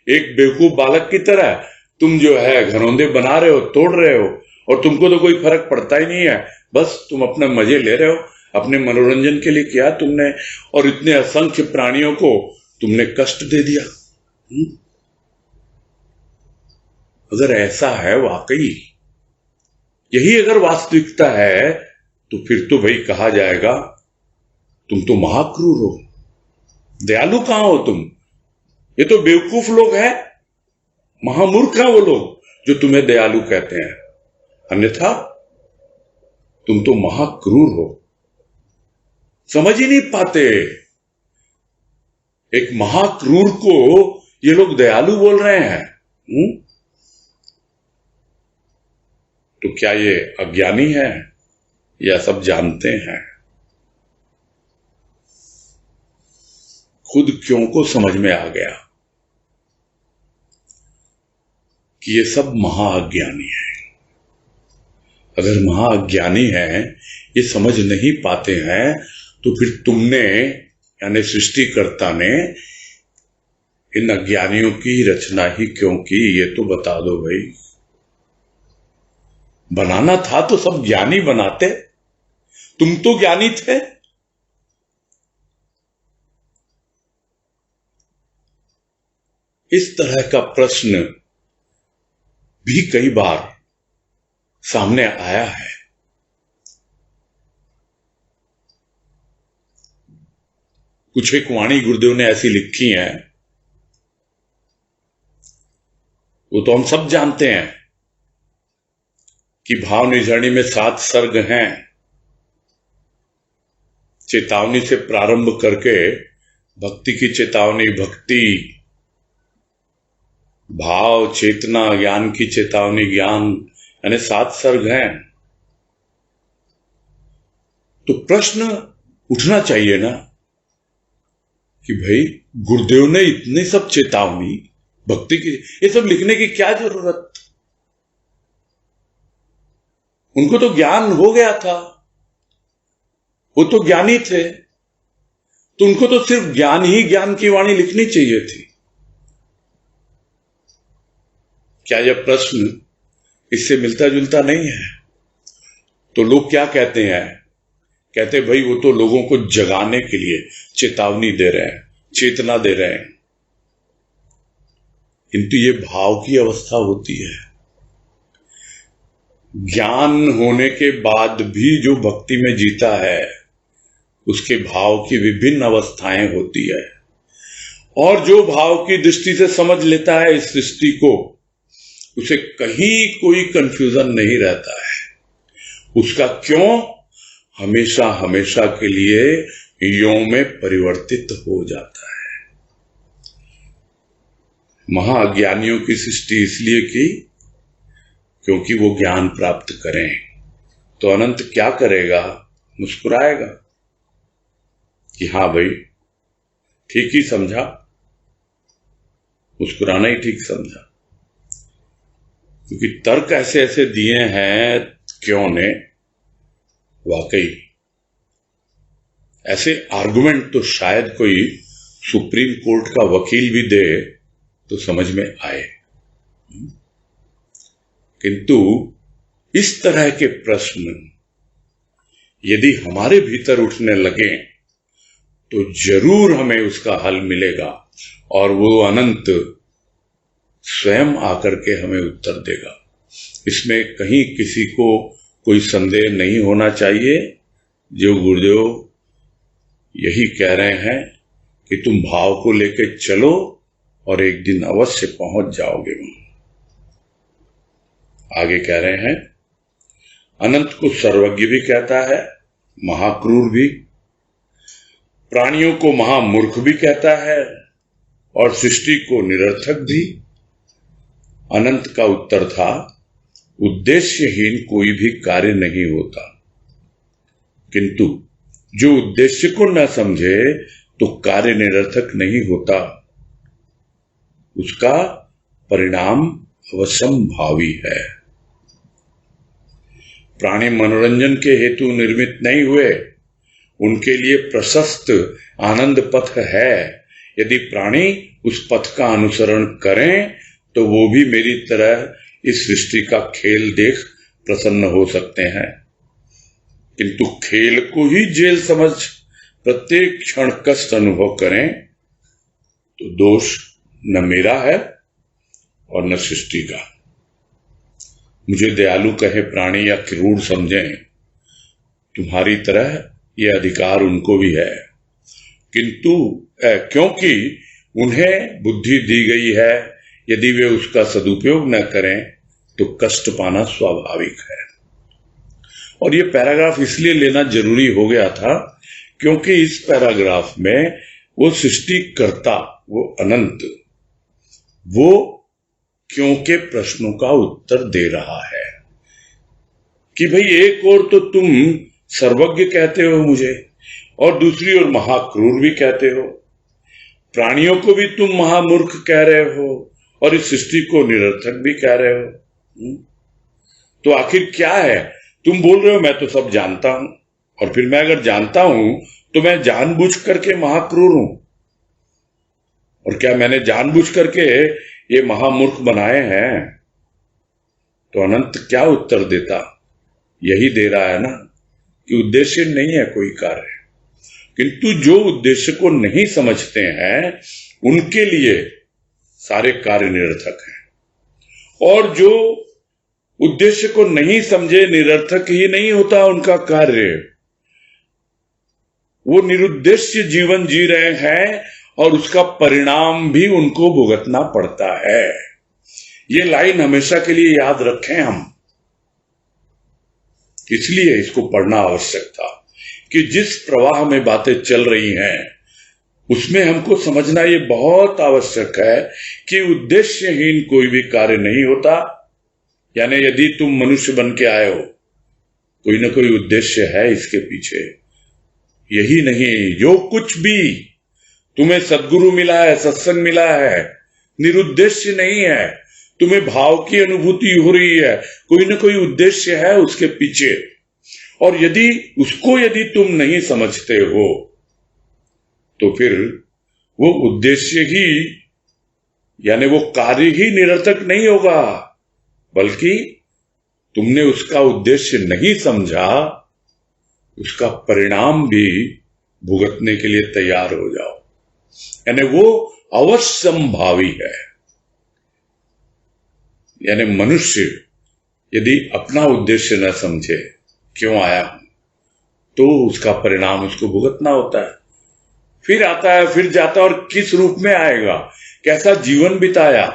एक बेवकूफ बालक की तरह तुम जो है घरौंदे बना रहे हो, तोड़ रहे हो, और तुमको तो कोई फर्क पड़ता ही नहीं है, बस तुम अपने मजे ले रहे हो, अपने मनोरंजन के लिए किया तुमने, और इतने असंख्य प्राणियों को तुमने कष्ट दे दिया। अगर ऐसा है, वाकई यही अगर वास्तविकता है, तो फिर तो भाई कहा जाएगा तुम तो महाक्रूर हो। दयालु कहां हो तुम? ये तो बेवकूफ लोग हैं, महामूर्ख हैं वो लोग जो तुम्हें दयालु कहते हैं, अन्यथा तुम तो महाक्रूर हो। समझ ही नहीं पाते, एक महाक्रूर को ये लोग दयालु बोल रहे हैं। तो क्या ये अज्ञानी है या सब जानते हैं? खुद क्यों को समझ में आ गया कि ये सब महाअज्ञानी है। अगर महाअज्ञानी है, ये समझ नहीं पाते हैं, तो फिर तुमने यानी सृष्टिकर्ता ने इन अज्ञानियों की रचना ही क्यों की, ये तो बता दो भाई। बनाना था तो सब ज्ञानी बनाते, तुम तो ज्ञानी थे। इस तरह का प्रश्न भी कई बार सामने आया है। कुछ एक वाणी गुरुदेव ने ऐसी लिखी है, वो तो हम सब जानते हैं कि भाव निझरणी में 7 सर्ग हैं। चेतावनी से प्रारंभ करके भक्ति की चेतावनी, भक्ति, भाव, चेतना, ज्ञान की चेतावनी, ज्ञान, यानी 7 सर्ग हैं। तो प्रश्न उठना चाहिए ना कि भाई गुरुदेव ने इतने सब चेतावनी, भक्ति की, ये सब लिखने की क्या जरूरत? उनको तो ज्ञान हो गया था, वो तो ज्ञानी थे, तो उनको तो सिर्फ ज्ञान ही ज्ञान की वाणी लिखनी चाहिए थी। क्या यह प्रश्न इससे मिलता जुलता नहीं है? तो लोग क्या कहते हैं? कहते भाई वो तो लोगों को जगाने के लिए चेतावनी दे रहे हैं, चेतना दे रहे हैं, किंतु ये भाव की अवस्था होती है। ज्ञान होने के बाद भी जो भक्ति में जीता है, उसके भाव की विभिन्न अवस्थाएं होती है, और जो भाव की दृष्टि से समझ लेता है इस सृष्टि को, उसे कहीं कोई कंफ्यूजन नहीं रहता है। उसका क्यों हमेशा हमेशा के लिए यो में परिवर्तित हो जाता है। महाज्ञानियों की सृष्टि इसलिए की क्योंकि वो ज्ञान प्राप्त करें। तो अनंत क्या करेगा? मुस्कुराएगा कि हाँ भाई ठीक ही समझा, मुस्कुराना ही ठीक समझा, क्योंकि तर्क ऐसे ऐसे दिए हैं क्यों ने, वाकई ऐसे आर्गुमेंट तो शायद कोई सुप्रीम कोर्ट का वकील भी दे तो समझ में आए, किंतु इस तरह के प्रश्न यदि हमारे भीतर उठने लगे तो जरूर हमें उसका हल मिलेगा, और वो अनंत स्वयं आकर के हमें उत्तर देगा। इसमें कहीं किसी को कोई संदेह नहीं होना चाहिए। जो गुरुदेव यही कह रहे हैं कि तुम भाव को लेकर चलो और एक दिन अवश्य पहुंच जाओगे। आगे कह रहे हैं, अनंत को सर्वज्ञ भी कहता है, महाक्रूर भी, प्राणियों को महामूर्ख भी कहता है, और सृष्टि को निरर्थक भी। अनंत का उत्तर था, उद्देश्यहीन कोई भी कार्य नहीं होता, किंतु जो उद्देश्य को न समझे तो कार्य निरर्थक नहीं होता, उसका परिणाम अवश्यंभावी है। प्राणी मनोरंजन के हेतु निर्मित नहीं हुए, उनके लिए प्रशस्त आनंद पथ है। यदि प्राणी उस पथ का अनुसरण करें तो वो भी मेरी तरह इस सृष्टि का खेल देख प्रसन्न हो सकते हैं, किंतु खेल को ही जेल समझ प्रत्येक क्षण कष्ट अनुभव करें तो दोष न मेरा है और न सृष्टि का। मुझे दयालु कहे प्राणी या क्रूर समझें, तुम्हारी तरह यह अधिकार उनको भी है, किंतु क्योंकि उन्हें बुद्धि दी गई है, यदि वे उसका सदुपयोग न करें तो कष्ट पाना स्वाभाविक है। और ये पैराग्राफ इसलिए लेना जरूरी हो गया था क्योंकि इस पैराग्राफ में वो सृष्टिकर्ता, वो अनंत, वो क्यों के प्रश्नों का उत्तर दे रहा है कि भाई एक ओर तो तुम सर्वज्ञ कहते हो मुझे, और दूसरी ओर महाक्रूर भी कहते हो, प्राणियों को भी तुम महामूर्ख कह रहे हो और इस सृष्टि को निरर्थक भी कह रहे हो। तो आखिर क्या है? तुम बोल रहे हो मैं तो सब जानता हूं, और फिर मैं अगर जानता हूं तो मैं जानबूझ करके महाक्रूर हूं, और क्या मैंने जानबूझ करके ये महामूर्ख बनाए हैं? तो अनंत क्या उत्तर देता? यही दे रहा है ना कि उद्देश्य नहीं है कोई कार्य, किंतु जो उद्देश्य को नहीं समझते हैं उनके लिए सारे कार्य निरर्थक हैं, और जो उद्देश्य को नहीं समझे, निरर्थक ही नहीं होता उनका कार्य, वो निरुद्देश्य जीवन जी रहे हैं और उसका परिणाम भी उनको भुगतना पड़ता है। ये लाइन हमेशा के लिए याद रखें हम। इसलिए इसको पढ़ना आवश्यक था कि जिस प्रवाह में बातें चल रही हैं उसमें हमको समझना ये बहुत आवश्यक है कि उद्देश्यहीन कोई भी कार्य नहीं होता। यानी यदि तुम मनुष्य बन के आए हो, कोई ना कोई उद्देश्य है इसके पीछे। यही नहीं, जो कुछ भी तुम्हें सद्गुरु मिला है, सत्संग मिला है, निरुद्देश्य नहीं है। तुम्हें भाव की अनुभूति हो रही है, कोई ना कोई उद्देश्य है उसके पीछे। और यदि तुम नहीं समझते हो तो फिर वो उद्देश्य ही, यानी वो कार्य ही निरर्थक नहीं होगा, बल्कि तुमने उसका उद्देश्य नहीं समझा, उसका परिणाम भी भुगतने के लिए तैयार हो जाओ। यानी वो अवश्यंभावी है। यानी मनुष्य यदि अपना उद्देश्य न समझे, क्यों आया हूं, तो उसका परिणाम उसको भुगतना होता है। फिर आता है, फिर जाता है, और किस रूप में आएगा, कैसा जीवन बिताया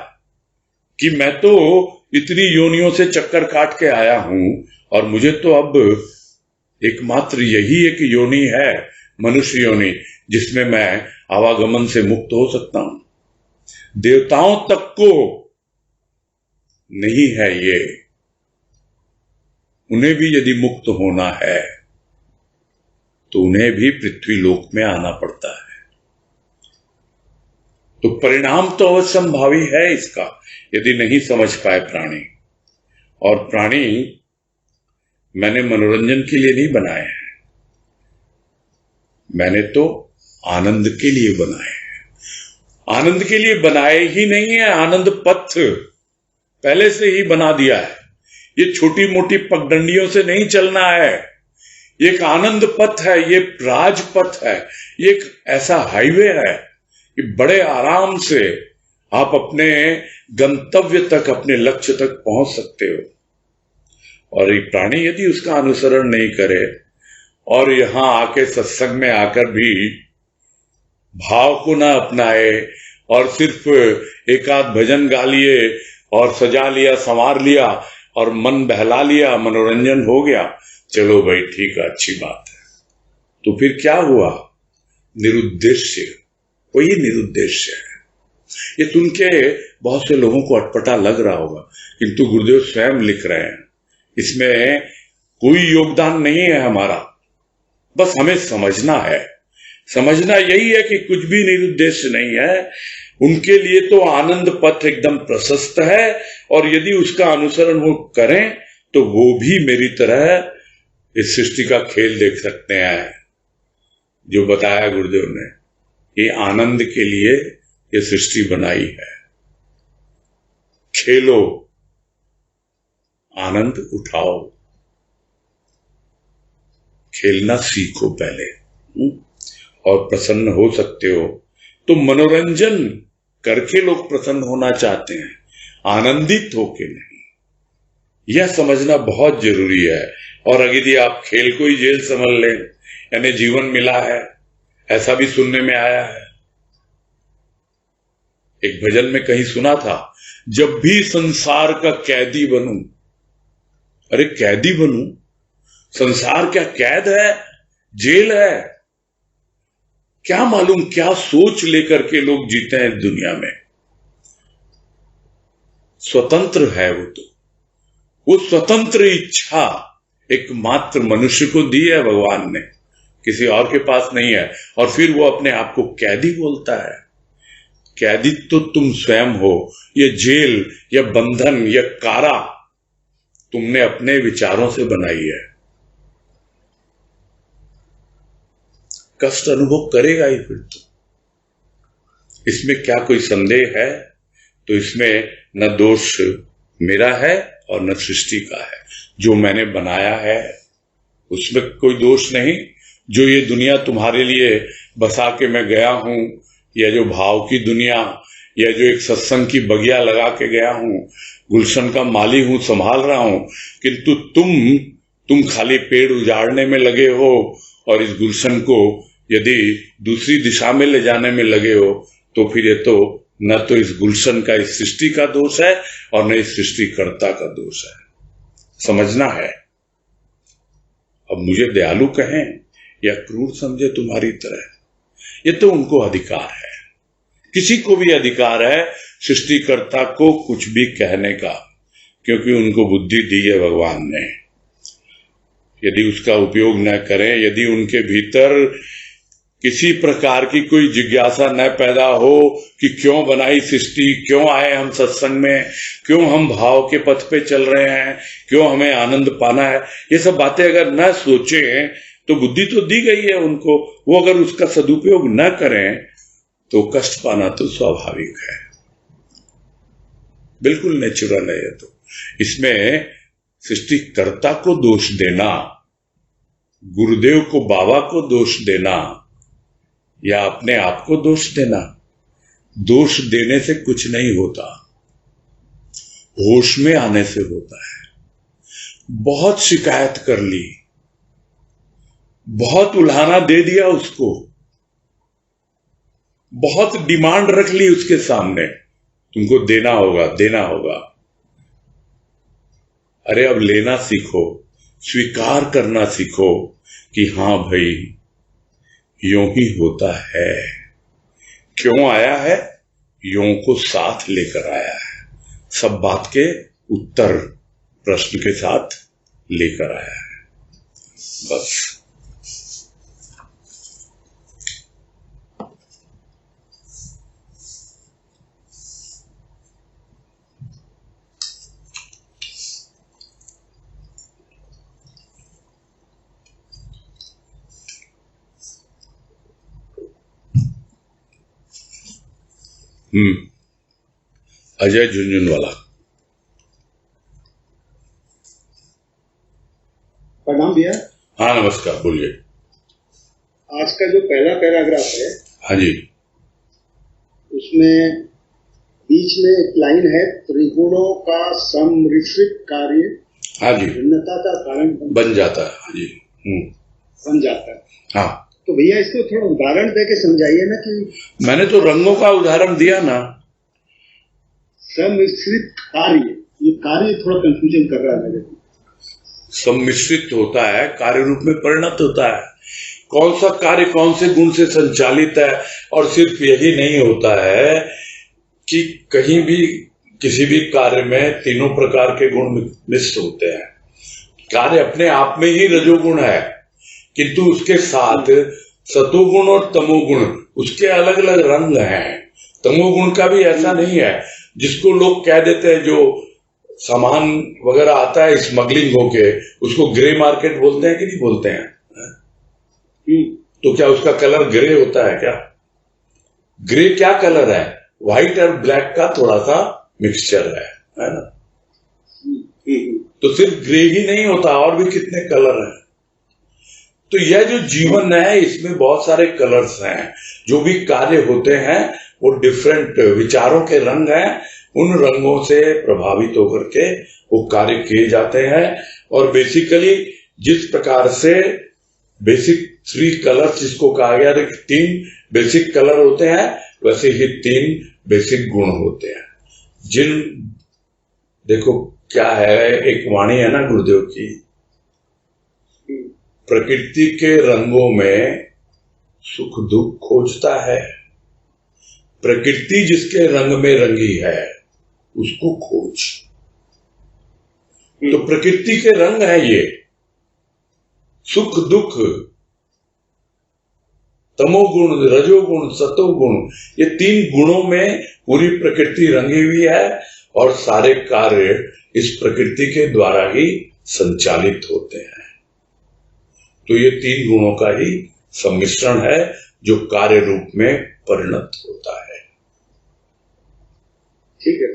कि मैं तो इतनी योनियों से चक्कर काट के आया हूं और मुझे तो अब एकमात्र यही एक योनि है, मनुष्य योनि, जिसमें मैं आवागमन से मुक्त हो सकता हूं। देवताओं तक को नहीं है ये, उन्हें भी यदि मुक्त होना है तो उन्हें भी पृथ्वी लोक में आना पड़ता है। तो परिणाम तो अवश्यंभावी है इसका, यदि नहीं समझ पाए प्राणी। और प्राणी मैंने मनोरंजन के लिए नहीं बनाए हैं, मैंने तो आनंद के लिए बनाए हैं। आनंद के लिए बनाए ही नहीं है, आनंद पथ पहले से ही बना दिया है। ये छोटी मोटी पगडंडियों से नहीं चलना है, ये एक आनंद पथ है, ये राजपथ है, ये एक ऐसा हाईवे है कि बड़े आराम से आप अपने गंतव्य तक, अपने लक्ष्य तक पहुंच सकते हो। और एक प्राणी यदि उसका अनुसरण नहीं करे और यहां आके सत्संग में आकर भी भाव को ना अपनाए और सिर्फ एक आध भजन गा लिए और सजा लिया, संवार लिया और मन बहला लिया, मनोरंजन हो गया, चलो भाई ठीक है, अच्छी बात है, तो फिर क्या हुआ? निरुद्देश्य, वही निरुद्देश्य है। ये सुन के बहुत से लोगों को अटपटा लग रहा होगा, किंतु गुरुदेव स्वयं लिख रहे हैं, इसमें कोई योगदान नहीं है हमारा, बस हमें समझना है। समझना यही है कि कुछ भी निरुद्देश्य नहीं है, उनके लिए तो आनंद पथ एकदम प्रशस्त है, और यदि उसका अनुसरण वो करें तो वो भी मेरी तरह इस सृष्टि का खेल देख सकते हैं जो बताया गुरुदेव ने। ये आनंद के लिए ये सृष्टि बनाई है, खेलो, आनंद उठाओ, खेलना सीखो पहले, और प्रसन्न हो सकते हो तो मनोरंजन करके लोग प्रसन्न होना चाहते हैं, आनंदित होके नहीं। यह समझना बहुत जरूरी है। और अगर यदि आप खेल को ही जेल समझ लें, यानी जीवन मिला है, ऐसा भी सुनने में आया है। एक भजन में कहीं सुना था, जब भी संसार का कैदी बनूं। अरे कैदी बनूं? संसार क्या कैद है, जेल है? क्या मालूम क्या सोच लेकर के लोग जीते हैं दुनिया में। स्वतंत्र है वो स्वतंत्र इच्छा एकमात्र मनुष्य को दी है भगवान ने, किसी और के पास नहीं है। और फिर वो अपने आप को कैदी बोलता है। कैदी तो तुम स्वयं हो। ये जेल या बंधन या कारा तुमने अपने विचारों से बनाई है। कष्ट अनुभव करेगा ही फिर तो, इसमें क्या कोई संदेह है? तो इसमें न दोष मेरा है और न सृष्टि का है। जो मैंने बनाया है उसमें कोई दोष नहीं। जो ये दुनिया तुम्हारे लिए बसा के मैं गया हूं, या जो भाव की दुनिया, या जो एक सत्संग की बगिया लगा के गया हूं, गुलशन का माली हूं, संभाल रहा हूं, किंतु तुम खाली पेड़ उजाड़ने में लगे हो और इस गुलशन को यदि दूसरी दिशा में ले जाने में लगे हो, तो फिर ये तो न तो इस गुलशन का इस सृष्टि का दोष है और न इस सृष्टिकर्ता का दोष है। समझना है। अब मुझे दयालु कहें या क्रूर समझे तुम्हारी तरह, ये तो उनको अधिकार है। किसी को भी अधिकार है सृष्टिकर्ता को कुछ भी कहने का, क्योंकि उनको बुद्धि दी है भगवान ने। यदि उसका उपयोग न करें, यदि उनके भीतर किसी प्रकार की कोई जिज्ञासा न पैदा हो कि क्यों बनाई सृष्टि, क्यों आए हम सत्संग में, क्यों हम भाव के पथ पे चल रहे हैं, क्यों हमें आनंद पाना है, ये सब बातें अगर न सोचें, तो बुद्धि तो दी गई है उनको, वो अगर उसका सदुपयोग न करें तो कष्ट पाना तो स्वाभाविक है, बिल्कुल नेचुरल है। ये तो इसमें सृष्टिकर्ता को दोष देना, गुरुदेव को, बाबा को दोष देना या अपने आप को दोष देना, दोष देने से कुछ नहीं होता, होश में आने से होता है। बहुत शिकायत कर ली, बहुत उल्हाना दे दिया उसको, बहुत डिमांड रख ली उसके सामने, तुमको देना होगा, देना होगा। अरे अब लेना सीखो, स्वीकार करना सीखो कि हां भाई यूं ही होता है। क्यों आया है? यूं को साथ लेकर आया है, सब बात के उत्तर प्रश्न के साथ लेकर आया है, बस। अजय झुंझुनवाला। प्रणाम भैया। हाँ नमस्कार, बोलिए। आज का जो पहला पैराग्राफ है, हाँ जी, उसमें बीच में एक लाइन है, त्रिगुणों का सम्मिश्रित कार्य हाँ जी, भिन्नता का कारण बन जाता है। हाँ जी, बन जाता है। हाँ, तो भैया इसको थोड़ा उदाहरण दे के समझाइए ना कि मैंने तो रंगों का उदाहरण दिया ना। सम्मिश्रित कार्य, ये कार्य थोड़ा कंफ्यूजन कर रहा है मेरे को। सम्मिश्रित होता है, कार्य रूप में परिणत होता है। कौन सा कार्य कौन से गुण से संचालित है। और सिर्फ यही नहीं होता है कि कहीं भी किसी भी कार्य में तीनों प्रकार के गुण मिश्र होते हैं। कार्य अपने आप में ही रजोगुण है, किंतु उसके साथ सतोगुण और तमोगुण, उसके अलग अलग रंग हैं। तमोगुण का भी ऐसा नहीं है, जिसको लोग कह देते हैं, जो सामान वगैरह आता है स्मगलिंग होके, उसको ग्रे मार्केट बोलते हैं कि नहीं बोलते हैं? तो क्या उसका कलर ग्रे होता है क्या? ग्रे क्या कलर है? व्हाइट और ब्लैक का थोड़ा सा मिक्सचर है ना? तो सिर्फ ग्रे ही नहीं होता, और भी कितने कलर हैं। तो यह जो जीवन है, इसमें बहुत सारे कलर्स हैं। जो भी कार्य होते हैं वो डिफरेंट विचारों के रंग हैं, उन रंगों से प्रभावित होकर के वो कार्य किए जाते हैं। और बेसिकली जिस प्रकार से बेसिक 3 कलर्स जिसको कहा गया, 3 बेसिक कलर होते हैं, वैसे ही 3 बेसिक गुण होते हैं। जिन देखो क्या है, एक वाणी है ना गुरुदेव की, प्रकृति के रंगों में सुख दुख खोजता है, प्रकृति जिसके रंग में रंगी है उसको खोज। तो प्रकृति के रंग है ये, सुख दुख, तमोगुण, रजोगुण, सतोगुण, ये 3 गुणों में पूरी प्रकृति रंगी हुई है। और सारे कार्य इस प्रकृति के द्वारा ही संचालित होते हैं। तो ये 3 गुणों का ही सम्मिश्रण है जो कार्य रूप में परिणत होता है। ठीक है,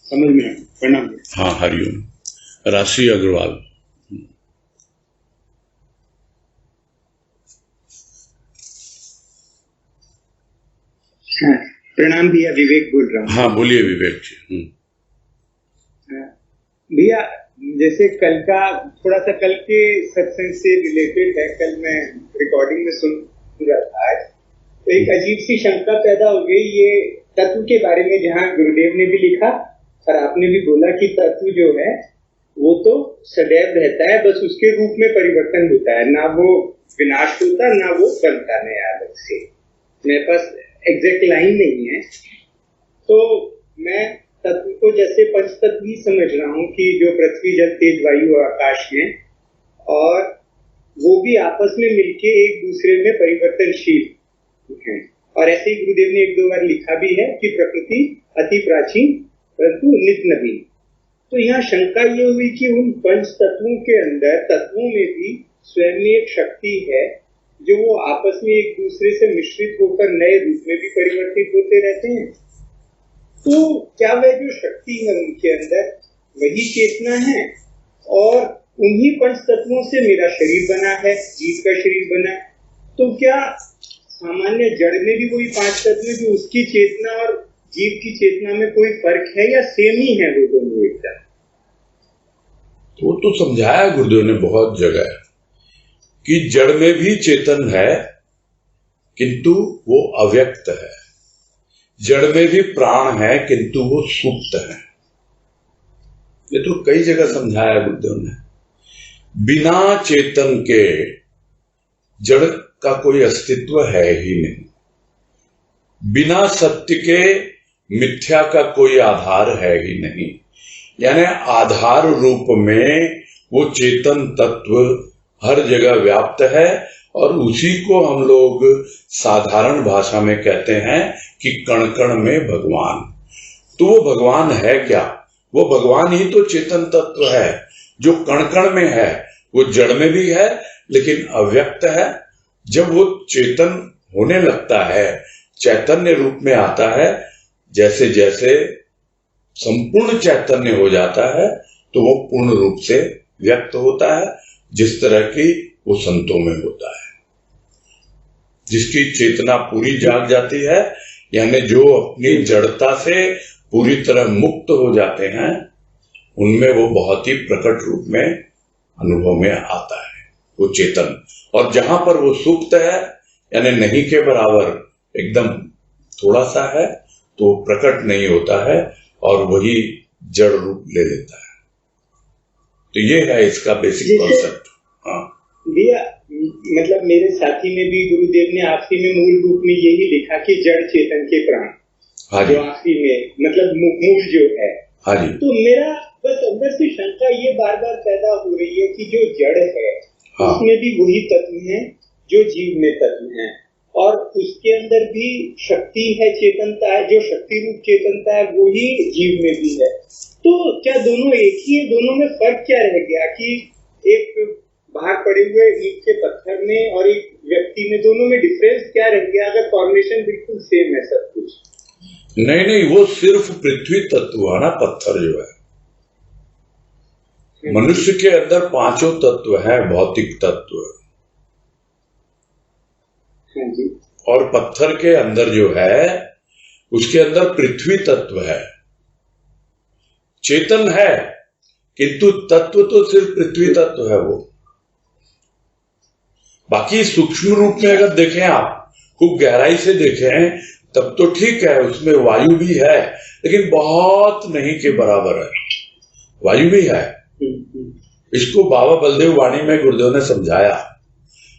समझ में आया। प्रणाम। हाँ, हरिओम। राशि अग्रवाल। प्रणाम भैया, विवेक बोल रहा हूँ। हाँ बोलिए विवेक जी। भैया जैसे कल का थोड़ा सा कल के सत्संग से रिलेटेड है, कल मैं रिकॉर्डिंग में सुन रहा था तो एक अजीब सी शंका पैदा हो गई ये तत्व के बारे में, जहाँ गुरुदेव ने भी लिखा और आपने भी बोला कि तत्व जो है वो तो सदैव रहता है, बस उसके रूप में परिवर्तन होता है, ना वो विनाश होता ना वो बनता नया अलग से। मेरे पास एग्जैक्ट लाइन नहीं है, तो मैं तत्व को जैसे पंच तत्व ही समझ रहा हूँ कि जो पृथ्वी जल तेज वायु आकाश में, और वो भी आपस में मिलके एक दूसरे में परिवर्तनशील हैं। और ऐसे ही गुरुदेव ने एक दो बार लिखा भी है कि प्रकृति अति प्राचीन परंतु नित्य नवीन। तो यहाँ शंका ये हुई कि उन पंच तत्वों के अंदर तत्वों में भी स्वयं में एक शक्ति है जो वो आपस में एक दूसरे से मिश्रित होकर नए रूप में भी परिवर्तित होते रहते हैं। तो क्या वह जो शक्ति है उनके अंदर वही चेतना है, और उन्हीं पंच तत्वों से मेरा शरीर बना है, जीव का शरीर बना है। तो क्या सामान्य जड़ में भी वही पांच तत्व जो उसकी चेतना और जीव की चेतना में कोई फर्क है या सेम ही है वो दोनों एकदम? वो तो समझाया गुरुदेव ने बहुत जगह कि जड़ में भी चेतन है किंतु वो अव्यक्त है, जड़ में भी प्राण है किंतु वो सुप्त है। ये तो कई जगह समझाया गुरुदेव ने। बिना चेतन के जड़ का कोई अस्तित्व है ही नहीं, बिना सत्य के मिथ्या का कोई आधार है ही नहीं। यानी आधार रूप में वो चेतन तत्व हर जगह व्याप्त है, और उसी को हम लोग साधारण भाषा में कहते हैं कि कण कण में भगवान। तो वो भगवान है क्या? वो भगवान ही तो चेतन तत्व है जो कण कण में है। वो जड़ में भी है लेकिन अव्यक्त है। जब वो चेतन होने लगता है, चैतन्य रूप में आता है, जैसे जैसे संपूर्ण चैतन्य हो जाता है तो वो पूर्ण रूप से व्यक्त होता है, जिस तरह की वो संतों में होता है। जिसकी चेतना पूरी जाग जाती है, यानी जो अपनी जड़ता से पूरी तरह मुक्त हो जाते हैं, उनमें वो बहुत ही प्रकट रूप में अनुभव में आता है वो चेतन। और जहां पर वो सुप्त है यानी नहीं के बराबर एकदम थोड़ा सा है, तो प्रकट नहीं होता है और वही जड़ रूप ले लेता है। तो ये है इसका बेसिक कॉन्सेप्ट। हाँ भैया, मतलब मेरे साथी में भी गुरुदेव ने आखिरी में मूल रूप में यही लिखा कि जड़ चेतन के प्राण। हाँ जो आखिरी में मतलब मूल जो है। हाँ जी। तो मेरा बस अंदर से शंका ये बार बार पैदा हो रही है कि जो जड़ है हाँ। उसमें भी वही तत्व हैं जो जीव में तत्व हैं, और उसके अंदर भी शक्ति है, चेतनता है, जो शक्ति रूप चेतनता है वही जीव में भी है। तो क्या दोनों एक ही है? दोनों में फर्क क्या रह गया कि एक बाहर पड़े हुए ईंट के पत्थर में और एक व्यक्ति में, दोनों में डिफरेंस क्या रह गया अगर फॉर्मेशन बिल्कुल सेम है सब कुछ? नहीं, वो सिर्फ पृथ्वी तत्व है ना, पत्थर जो है। मनुष्य के अंदर पांचों तत्व है, भौतिक तत्व, और पत्थर के अंदर जो है उसके अंदर पृथ्वी तत्व है। चेतन है किंतु तत्व तो सिर्फ पृथ्वी तत्व है। वो बाकी सूक्ष्म रूप में अगर देखें, आप खूब गहराई से देखें तब तो ठीक है, उसमें वायु भी है लेकिन बहुत नहीं के बराबर है। वायु भी है। इसको बाबा बलदेव वाणी में गुरुदेव ने समझाया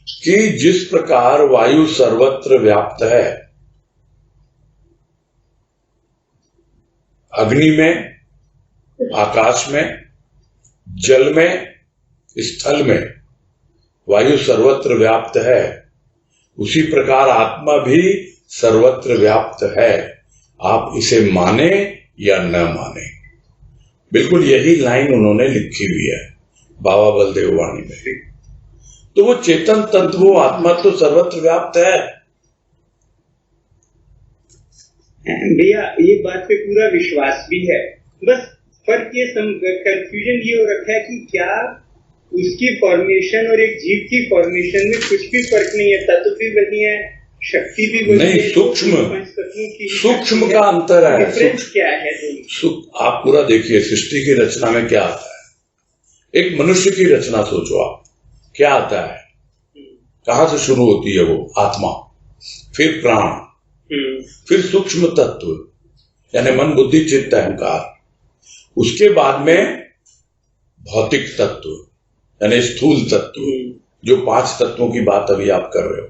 कि जिस प्रकार वायु सर्वत्र व्याप्त है, अग्नि में, आकाश में, जल में, स्थल में वायु सर्वत्र व्याप्त है, उसी प्रकार आत्मा भी सर्वत्र व्याप्त है। आप इसे माने या न माने, बिल्कुल यही लाइन उन्होंने लिखी हुई है बाबा बलदेव वाणी में। तो वो चेतन तत्व, वो आत्मा तो सर्वत्र व्याप्त है। भैया ये बात पे पूरा विश्वास भी है, बस फर्क ये कंफ्यूजन ये हो रखा है कि क्या उसकी फॉर्मेशन और एक जीव की फॉर्मेशन में कुछ भी फर्क नहीं है, तत्व भी वही है, शक्ति भी वही नहीं, है, सूक्ष्म पंच तत्वों की सूक्ष्म शक्ति का अंतर है। डिफरेंस क्या है दोनों? आप पूरा देखिए, सृष्टि की रचना में क्या आता है। एक मनुष्य की रचना सोचो आप, क्या आता है, कहां से शुरू होती है वो? आत्मा, फिर प्राण, फिर सूक्ष्म तत्व यानी मन बुद्धि चित्त अहंकार, उसके बाद में भौतिक तत्व यानी स्थूल तत्व, जो 5 तत्वों की बात अभी आप कर रहे हो।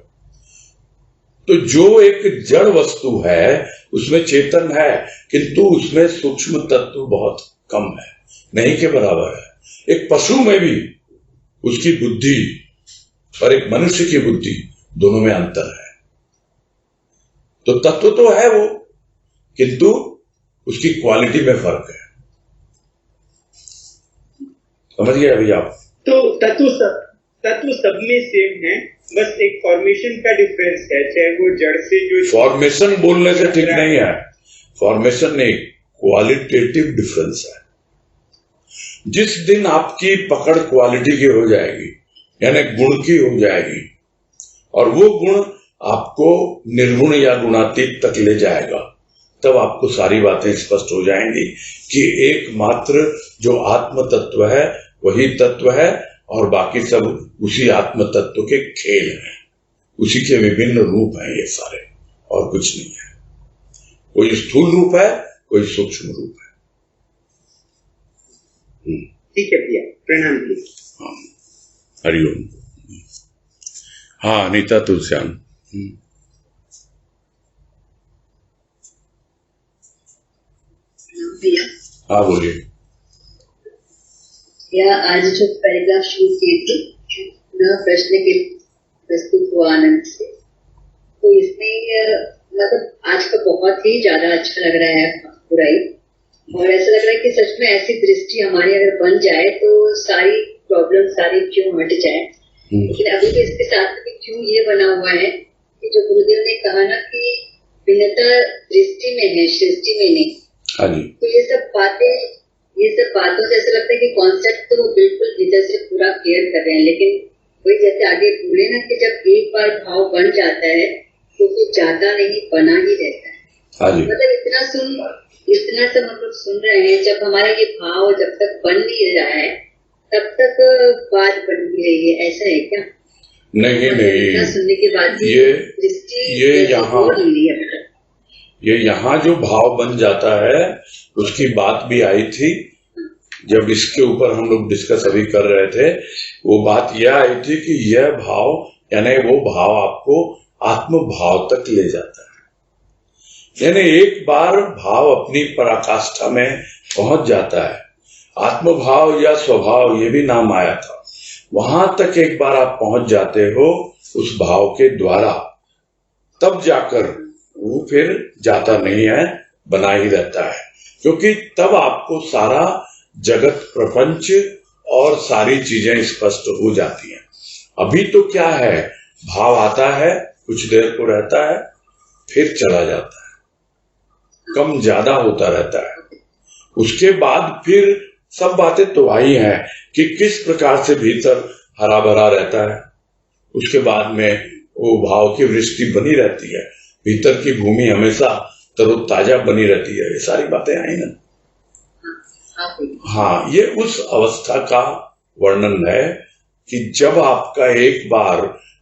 तो जो एक जड़ वस्तु है उसमें चेतन है, किंतु उसमें सूक्ष्म तत्व बहुत कम है, नहीं के बराबर है। एक पशु में भी उसकी बुद्धि और एक मनुष्य की बुद्धि, दोनों में अंतर है। तो तत्व तो है वो, किंतु उसकी क्वालिटी में फर्क है। समझिए अभी आप? तो तत्व सब में सेम है, बस एक फॉर्मेशन का डिफरेंस है, चाहे वो जड़ से जो फॉर्मेशन बोलने से ठीक नहीं है, फॉर्मेशन नहीं, क्वालिटेटिव डिफरेंस है। जिस दिन आपकी पकड़ क्वालिटी की हो जाएगी यानी गुण की हो जाएगी, और वो गुण आपको निर्गुण या गुणातीत तक ले जाएगा, तब आपको सारी बातें स्पष्ट हो जाएंगी कि एकमात्र जो आत्म तत्व है वही तत्व है, और बाकी सब उसी आत्म तत्व के खेल हैं, उसी के विभिन्न रूप हैं ये सारे, और कुछ नहीं है। कोई स्थूल रूप है, कोई सूक्ष्म रूप है। ठीक है भैया, प्रणाम भैया। हाँ, हरिओम। हाँ, अनीता तुलसियान। भैया, हाँ बोलिए। या आज जो पैराग्राफ शुरू किए थे, प्रश्न के प्रस्तुत हुआ आनंद से, तो इसमें मतलब आज का बहुत ही ज्यादा अच्छा लग रहा है बुराई, और ऐसा लग रहा है कि सच में ऐसी दृष्टि हमारी अगर बन जाए तो सारी प्रॉब्लम सारी क्यों हट जाए। लेकिन अभी तो इसके साथ भी क्यों ये बना हुआ है कि जो गुरुदेव ने कहा ना कि भिन्नता दृष्टि में है, सृष्टि में नहीं। हाँ जी। तो ये सब बातों से ऐसा लगता है कि कॉन्सेप्ट तो बिल्कुल भीतर से पूरा क्लियर कर रहे हैं, लेकिन वही जैसे आगे बोले ना कि जब एक बार भाव बन जाता है तो फिर जाता नहीं, बना ही रहता है। हाँ जी। मतलब इतना सब मतलब सुन रहे हैं, जब हमारा ये भाव जब तक बन नहीं रहा है तब तक बात बन ही रही है, ऐसा है क्या? नहीं नहीं, सुनने के बाद ये यहाँ जो भाव बन जाता है उसकी बात भी आई थी जब इसके ऊपर हम लोग डिस्कस अभी कर रहे थे। वो बात यह आई थी कि यह भाव यानी वो भाव आपको आत्म भाव तक ले जाता है। यानी एक बार भाव अपनी पराकाष्ठा में पहुंच जाता है, आत्म भाव या स्वभाव ये भी नाम आया था, वहां तक एक बार आप पहुंच जाते हो उस भाव के द्वारा, तब जाकर वो फिर जाता नहीं है, बना ही रहता है। क्योंकि तब आपको सारा जगत प्रपंच और सारी चीजें स्पष्ट हो जाती हैं। अभी तो क्या है, भाव आता है, कुछ देर को रहता है, फिर चला जाता है, कम ज्यादा होता रहता है। उसके बाद फिर सब बातें तो आई हैं कि किस प्रकार से भीतर हरा भरा रहता है। उसके बाद में वो भाव की वृष्टि बनी रहती है, भीतर की भूमि हमेशा तरोताजा बनी रहती है। ये सारी बातें आई ना। हाँ, ये उस अवस्था का वर्णन है कि जब आपका एक बार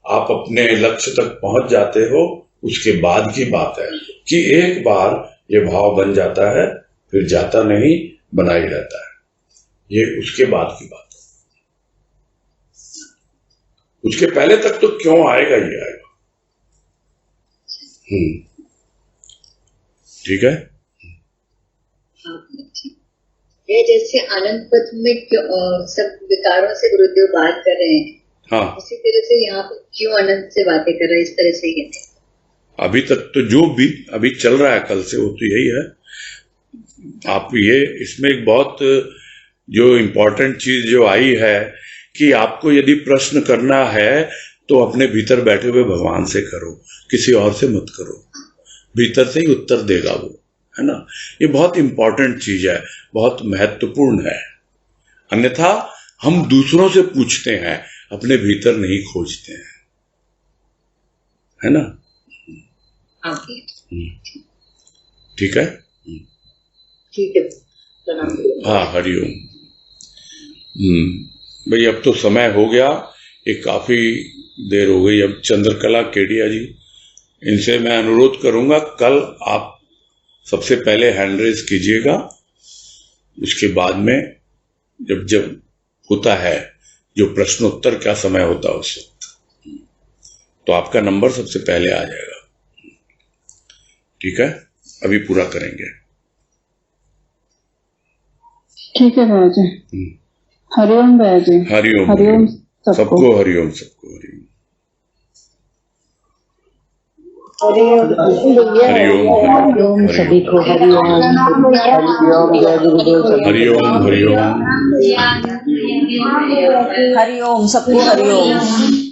आप अपने लक्ष्य तक पहुंच जाते हो, उसके बाद की बात है कि एक बार ये भाव बन जाता है, फिर जाता नहीं, बना ही रहता है। ये उसके बाद की बात है। उसके पहले तक तो क्यों आएगा ही आएगा। ठीक है। ये जैसे आनंद पथ में सब विकारों से गुरुदेव बात कर रहे हैं, हाँ, उसी तरह से यहाँ पे क्यों आनंद से बातें कर रहे हैं, इस तरह से ही कहते हैं। अभी तक तो जो भी अभी चल रहा है कल से, वो तो यही है। आप ये इसमें एक बहुत जो इम्पोर्टेंट चीज जो आई है कि आपको यदि प्रश्न करना है तो अपने भीतर बैठे हुए भगवान से करो, किसी और से मत करो, भीतर से ही उत्तर देगा वो, है ना। ये बहुत इम्पोर्टेंट चीज है, बहुत महत्वपूर्ण है। अन्यथा हम दूसरों से पूछते हैं, अपने भीतर नहीं खोजते हैं, है ना। ठीक है। ठीक है, प्रणाम। हाँ, हरिओम। भाई अब तो समय हो गया, एक काफी देर हो गई। अब चंद्रकला केडिया जी, इनसे मैं अनुरोध करूंगा कल आप सबसे पहले हैंड रेज कीजिएगा, उसके बाद में जब होता है जो प्रश्नोत्तर का समय होता है उस वक्त, तो आपका नंबर सबसे पहले आ जाएगा। ठीक है, अभी पूरा करेंगे। ठीक है भैया जी। हरिओम भैया जी। हरिओम। हरिओम सबको हरिओम, सबको हरिओम। हरिओम हरिओम सभी को हरिओम। हरिओम, जय गुरुदेव। हरिओम हरिओम। हरिओम सबको हरिओम।